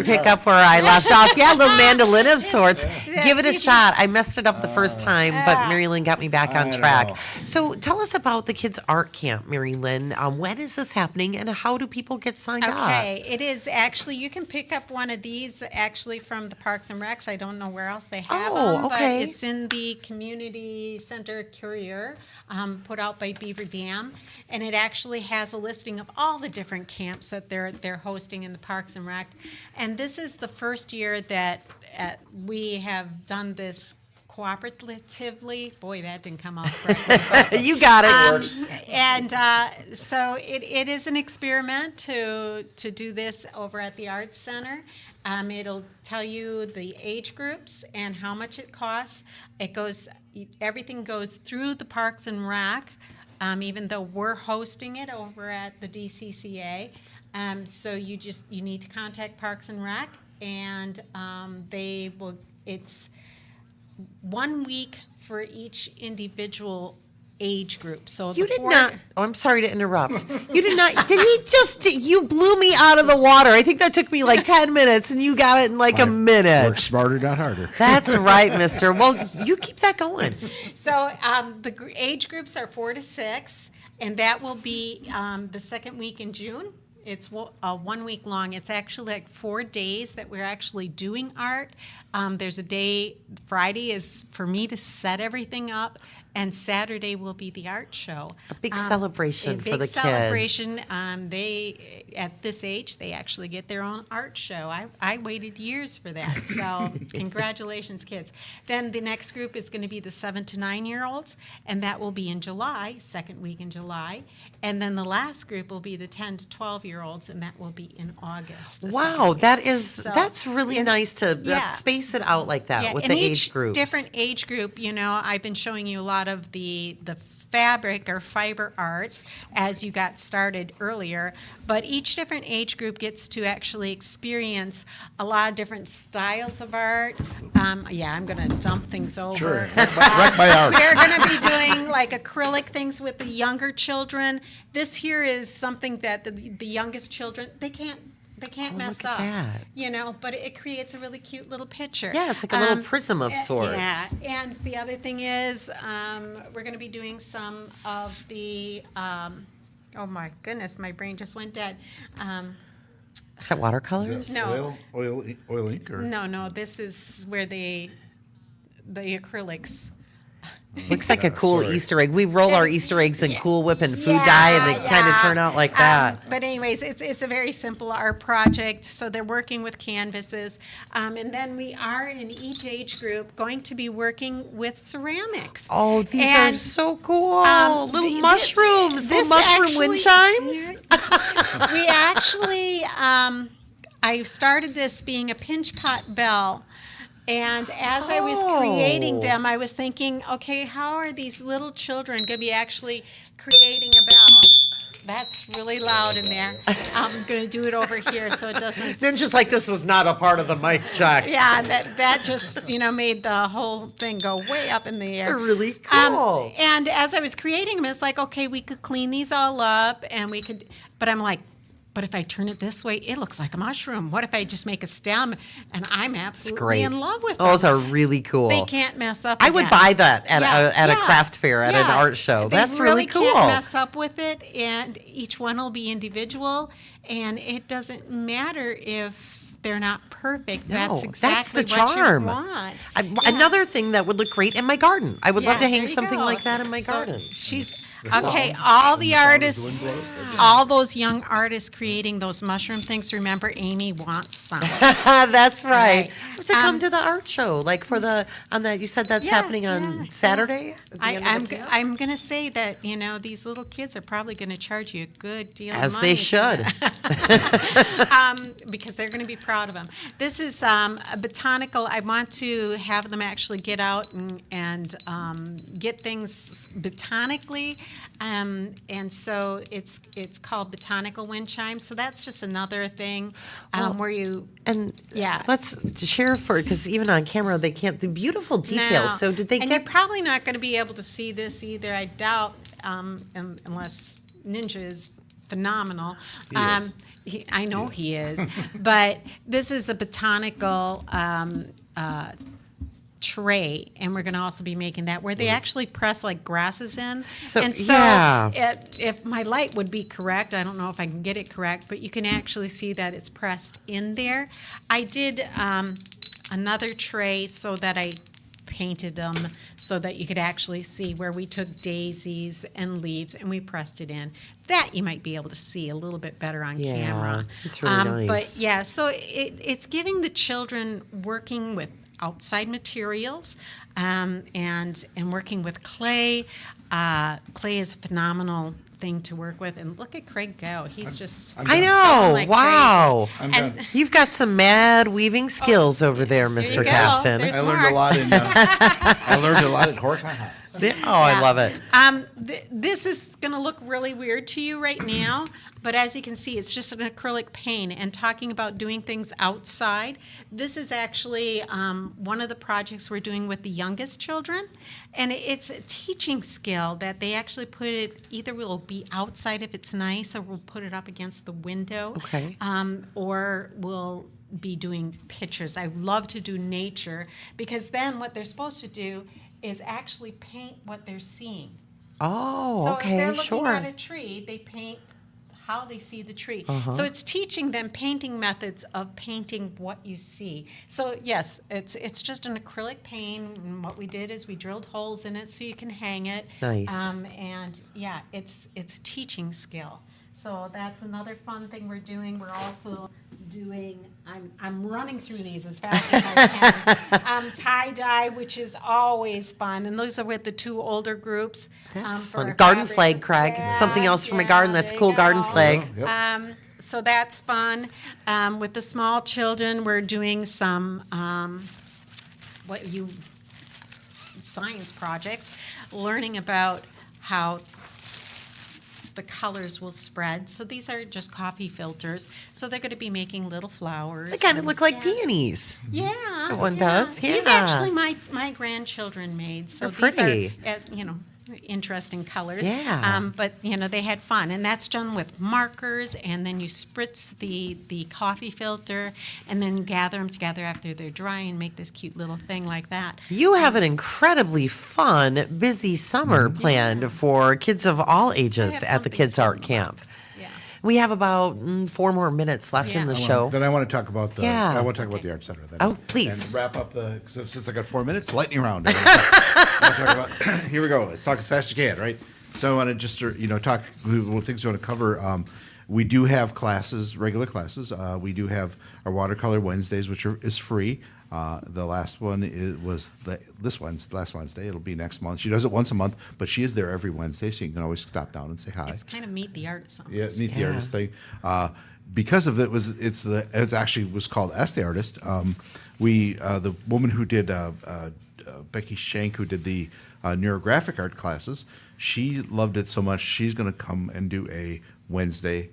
pick up where I left off. Yeah, a little mandolin of sorts. Give it a shot. I messed it up the first time, but Mary Lynn got me back on track. So tell us about the kids' art camp, Mary Lynn. When is this happening, and how do people get signed up? Okay, it is actually, you can pick up one of these actually from the Parks and Recs. I don't know where else they have them, okay. But it's in the Community Center Courier, put out by Beaver Dam, and it actually has a listing of all the different camps that they're hosting in the Parks and Rec. And this is the first year that we have done this cooperatively. Boy, that didn't come out correctly. You got it. And so it is an experiment to do this over at the Arts Center. It'll tell you the age groups and how much it costs. Everything goes through the Parks and Rec. Even though we're hosting it over at the DCCA. So you need to contact Parks and Rec, and it's 1 week for each individual age group. So You did not. Oh, I'm sorry to interrupt. You did not. You blew me out of the water. I think that took me like 10 minutes, and you got it in like a minute. Work smarter, not harder. That's right, mister. Well, you keep that going. So the age groups are 4 to 6, and that will be the second week in June. It's 1 week long. It's actually like 4 days that we're actually doing art. There's a day, Friday is for me to set everything up, and Saturday will be the art show. A big celebration for the kids. Big celebration. They, at this age, they actually get their own art show. I waited years for that, so congratulations, kids. Then the next group is going to be the 7 to 9-year-olds, and that will be in July, second week in July. And then the last group will be the 10 to 12-year-olds, and that will be in August. Wow, that's really nice to space it out like that with and the each age groups. Different age group, I've been showing you a lot of the fabric or fiber arts as you got started earlier, but each different age group gets to actually experience a lot of different styles of art. I'm going to dump things over. Sure, wreck my art. We're going to be doing like acrylic things with the younger children. This here is something that the youngest children, they can't mess look up, at that. but it creates a really cute little picture. Yeah, it's like a little prism of sorts. Yeah, and the other thing is we're going to be doing some of the, oh my goodness, my brain just went dead. Is that watercolors? No. Oil ink or? No, this is where the acrylics. Looks like a cool sorry. Easter egg. We roll our Easter eggs in Cool Whip and food dye, and they kind of turn out like that. But anyways, it's a very simple art project. So they're working with canvases, and then we are in each age group going to be working with ceramics. Oh, these And, are so cool. Little th- mushrooms, this little mushroom wind chimes. We actually, I started this being a pinch pot bell. And as I was creating them, I was thinking, okay, how are these little children going to be actually creating a bell? That's really loud in there. I'm going to do it over here so it doesn't. Then just like this was not a part of the mic check. Yeah, that just, made the whole thing go way up in the air. They're really cool. And as I was creating them, it's like, okay, we could clean these all up and we could, but I'm like, but if I turn it this way, it looks like a mushroom. What if I just make a stem? And I'm absolutely great. in love with them. Those are really cool. They can't mess up. I would again. buy that at a Yeah, craft fair, at an yeah. art show. They That's really cool. Can't mess up with it, and each one will be individual, and it doesn't matter if they're not perfect. That's exactly the what charm. you want. Another thing that would look great in my garden. I would love to Yeah, hang there you something go. like that in my So garden. She's okay. All the artists, all those young artists creating those mushroom things. Remember, Amy wants some. That's right. Right. So come to the art show, like for on that. You said that's Yeah, happening on yeah, Saturday. At the end of the day? I'm gonna say that these little kids are probably gonna charge you a good deal of As money they for should. that. Because they're gonna be proud of them. This is a botanical. I want to have them actually get out and get things botanically. And so it's called botanical wind chimes. So that's just another thing where you And Yeah. let's share because even on camera they can't. The beautiful details. No. So did they And get? you're probably not going to be able to see this either. I doubt, unless Ninja is phenomenal. I know he is, but this is a botanical tray, and we're going to also be making that where they actually press like grasses in. So, and so yeah. if my light would be correct, I don't know if I can get it correct, but you can actually see that it's pressed in there. I did another tray so that I painted them so that you could actually see where we took daisies and leaves and we pressed it in. That you might be able to see a little bit better on Yeah, camera. it's really nice. But yeah, so it's giving the children working with outside materials and working with clay. Clay is a phenomenal thing to work with. And look at Craig go. He's just I going know. like Wow. crazy. And You've got some mad weaving skills over there, Mr. you go. Caston. There's I learned Mark. a lot in. I learned a lot at Horkaha. I love it. This is going to look really weird to you right now, but as you can see, it's just an acrylic paint. And talking about doing things outside, this is actually one of the projects we're doing with the youngest children. And it's a teaching skill that they actually put it, either will be outside if it's nice, or we'll put it up against the window. Okay. Or we'll be doing pictures. I love to do nature, because then what they're supposed to do is actually paint what they're seeing. Oh, So okay, if they're looking sure. at a tree, they paint how they see the tree. So it's teaching them painting methods of painting what you see. So yes, it's just an acrylic paint. And what we did is we drilled holes in it so you can hang it. Nice. And yeah, it's a teaching skill. So that's another fun thing we're doing. We're also doing, I'm running through these as fast as I can. Tie-dye, which is always fun. And those are with the two older groups. That's for fun. Garden fabric. flag, Craig. Yeah, Something else from a yeah, garden. That's there cool. you Garden go. flag. Yep. So that's fun. With the small children, we're doing some science projects, learning about how the colors will spread. So these are just coffee filters. So they're going to be making little flowers. They kind of and- look like yeah. peonies. Yeah, That one does, These yeah. actually my grandchildren made. So They're these pretty. are, interesting colors. Yeah. But they had fun, and that's done with markers, and then you spritz the coffee filter, and then gather them together after they're dry and make this cute little thing like that. You have an incredibly fun, busy summer planned for kids of all ages have at the something Kids Art fun Camp. about this. Yeah. We have about 4 more minutes left in Yeah. the show. Then I want to talk about the. Yeah. I want to talk about the Art Center. Then. Oh, please. And wrap up the. Since I got 4 minutes, lightning round. I'll talk about. Here we go. Let's talk as fast as you can, right? So I want to just talk what things we want to cover. We do have classes, regular classes. We do have our watercolor Wednesdays, which is free. The last one was last Wednesday. It'll be next month. She does it once a month, but she is there every Wednesday, so you can always stop down and say hi. It's kind of meet the artist. Yeah, meet the artist thing. Because of it it actually was called Ask the Artist. The woman who did Becky Shank, who did the neurographic art classes, she loved it so much. She's going to come and do a Wednesday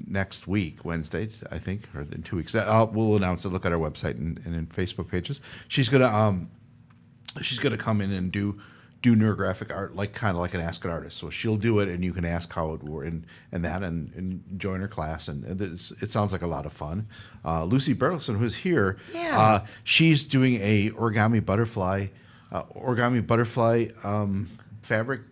next week, Wednesday, I think, or in 2 weeks. We'll announce it. Look at our website and in Facebook pages. She's gonna come in and do neurographic art, kind of like an Ask an Artist. So she'll do it, and you can ask how it works and join her class. And it sounds like a lot of fun. Lucy Bertelson, who's here, she's doing a origami butterfly fabric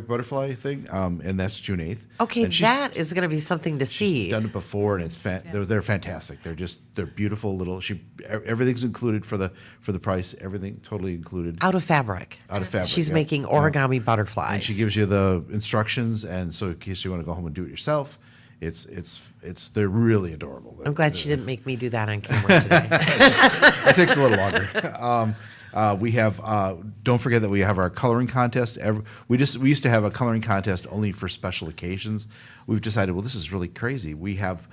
butterfly thing, and that's June 8th. Okay, And that is going to be something to see. She's done it before, and they're fantastic. They're beautiful little. Everything's included for the price. Everything totally included. Out of fabric. Out of fabric. She's yeah. making origami butterflies. And she gives you the instructions, and so in case you want to go home and do it yourself, they're really adorable. I'm glad she didn't make me do that on camera today. It takes a little longer. We have. Don't forget that we have our coloring contest. We used to have a coloring contest only for special occasions. We've decided, well, this is really crazy. We have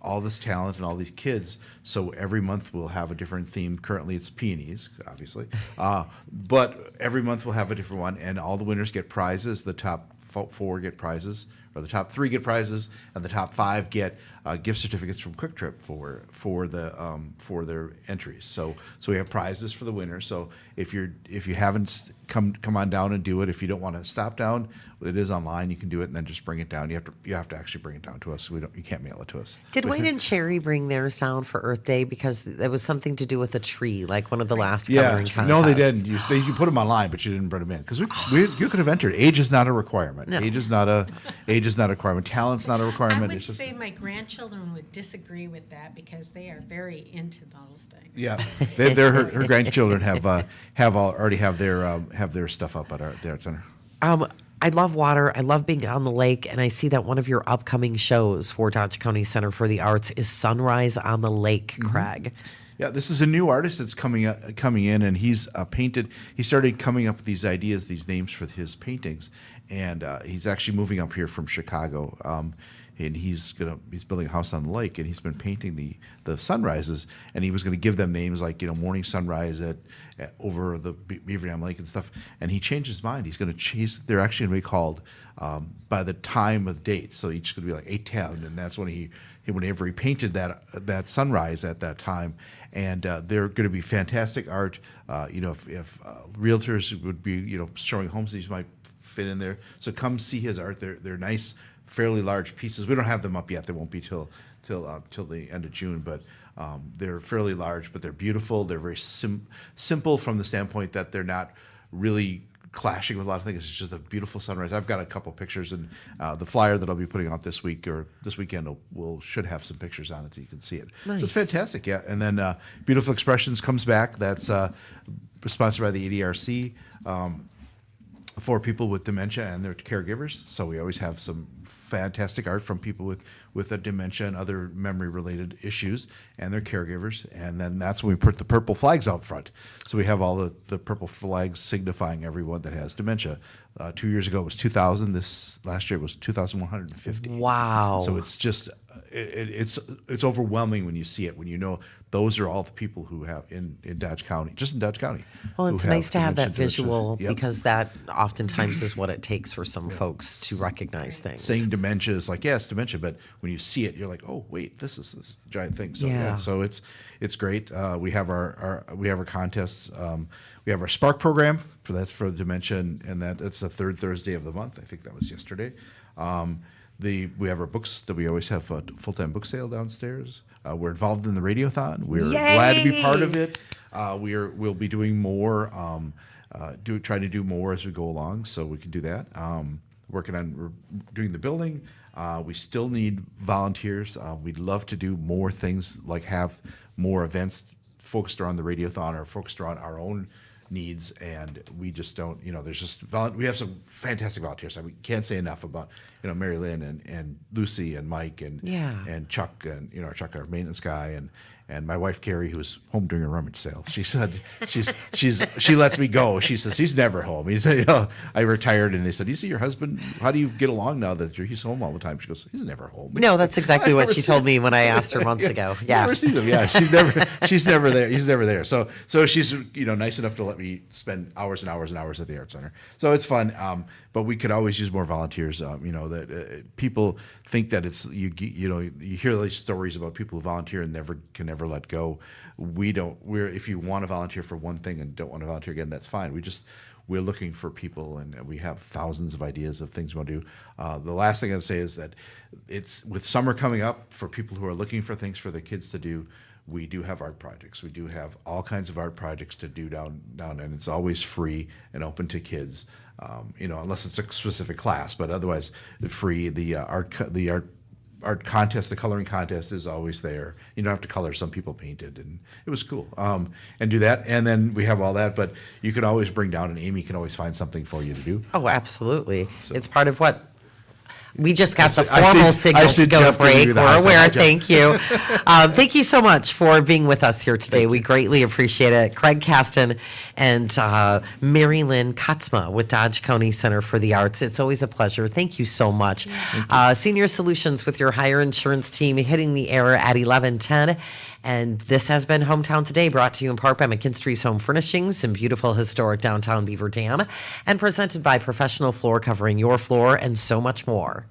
all this talent and all these kids, so every month we'll have a different theme. Currently, it's peonies, obviously, but every month we'll have a different one, and all the winners get prizes. The top 4 get prizes, or the top 3 get prizes, and the top 5 get gift certificates from Quick Trip for their entries. So we have prizes for the winners. So if you haven't come on down and do it. If you don't want to stop down, it is online. You can do it and then just bring it down. You have to actually bring it down to us. You can't mail it to us. Did Wade and Sherry bring theirs down for Earth Day because it was something to do with a tree, like one of the last coloring contests? No, they didn't. You put them online, but you didn't bring them in because you could have entered. Age is not a requirement. No. Age is not a requirement. Talent's not a requirement. I would It's just- say my grandchildren would disagree with that because they are very into those things. Yeah, her grandchildren already have their stuff up at the Art Center. I love water. I love being on the lake, and I see that one of your upcoming shows for Dodge County Center for the Arts is Sunrise on the Lake, Craig. Yeah, this is a new artist that's coming in, and he's painted. He started coming up with these ideas, these names for his paintings, and he's actually moving up here from Chicago. And he's building a house on the lake, and he's been painting the sunrises, and he was going to give them names like morning sunrise at over the Beaver Dam Lake and stuff. And he changed his mind. They're actually going to be called by the time of date. So each going to be like 8:10, and that's when whenever he painted that sunrise at that time. And they're going to be fantastic art. If realtors would be showing homes, these might fit in there. So come see his art. They're nice, fairly large pieces. We don't have them up yet. They won't be till the end of June, but they're fairly large, but they're beautiful. They're very simple from the standpoint that they're not really clashing with a lot of things. It's just a beautiful sunrise. I've got a couple pictures, and the flyer that I'll be putting out this week or this weekend should have some pictures on it so you can see it. Nice. So it's fantastic, yeah. And then Beautiful Expressions comes back. That's sponsored by the ADRC. For people with dementia and their caregivers. So we always have some fantastic art from people with a dementia and other memory-related issues and their caregivers. And then that's when we put the purple flags out front. So we have all the purple flags signifying everyone that has dementia. 2 years ago it was 2,000. This last year it was 2,150. Wow. So it's just it's overwhelming when you see it, when you know those are all the people who have in Dodge County, just in Dodge County. Well, it's nice to have that dementia. visual Yep. because that oftentimes is what it takes for some folks to recognize things. Saying dementia is like, yeah, it's dementia, but when you see it, you're like, oh wait, this is this giant thing. So Yeah. so it's great. We have our contests. We have our Spark program that's for dementia, and it's the third Thursday of the month. I think that was yesterday. We have our books that we always have a full-time book sale downstairs. We're involved in the Radiothon. We're glad to be part of it. We'll be doing more, trying to do more as we go along, so we can do that. working on doing the building. We still need volunteers. We'd love to do more things, like have more events focused around the Radiothon or focused around our own needs, and we just don't, there's just, we have some fantastic volunteers. We can't say enough about, Mary Lynn and Lucy and Mike and Chuck and, Chuck, our maintenance guy, and my wife Carrie, who's home doing a rummage sale. She said she lets me go. She says he's never home. He said, I retired, and they said, "You see your husband? How do you get along now that he's home all the time?" She goes, "He's never home." No, that's exactly what she told me when I asked her months ago. Yeah, never sees him. Yeah, she's never there. He's never there. So she's nice enough to let me spend hours and hours and hours at the art center. So it's fun. But we could always use more volunteers. That people think that it's you hear these stories about people who volunteer and can never let go. We don't. If you want to volunteer for one thing and don't want to volunteer again, that's fine. We're looking for people, and we have thousands of ideas of things we want to do. The last thing I'd say is that it's with summer coming up, for people who are looking for things for the kids to do. We do have art projects. We do have all kinds of art projects to do down, and it's always free and open to kids. Unless it's a specific class, but otherwise free. The art contest, the coloring contest is always there. You don't have to color. Some people painted, and it was cool. And do that, and then we have all that. But you can always bring down, and Amy can always find something for you to do. Oh, absolutely. It's part of what. We just got the formal signal to go to break. We're aware. Thank you. Thank you so much for being with us here today. We greatly appreciate it. Craig Caston and Mary Lynn Katzma with Dodge County Center for the Arts. It's always a pleasure. Thank you so much. Senior Solutions with your hire insurance team hitting the air at 11:10. And this has been Hometown Today, brought to you in part by McKinstry's Home Furnishings in beautiful historic downtown Beaver Dam, and presented by Professional Floor, covering your floor and so much more.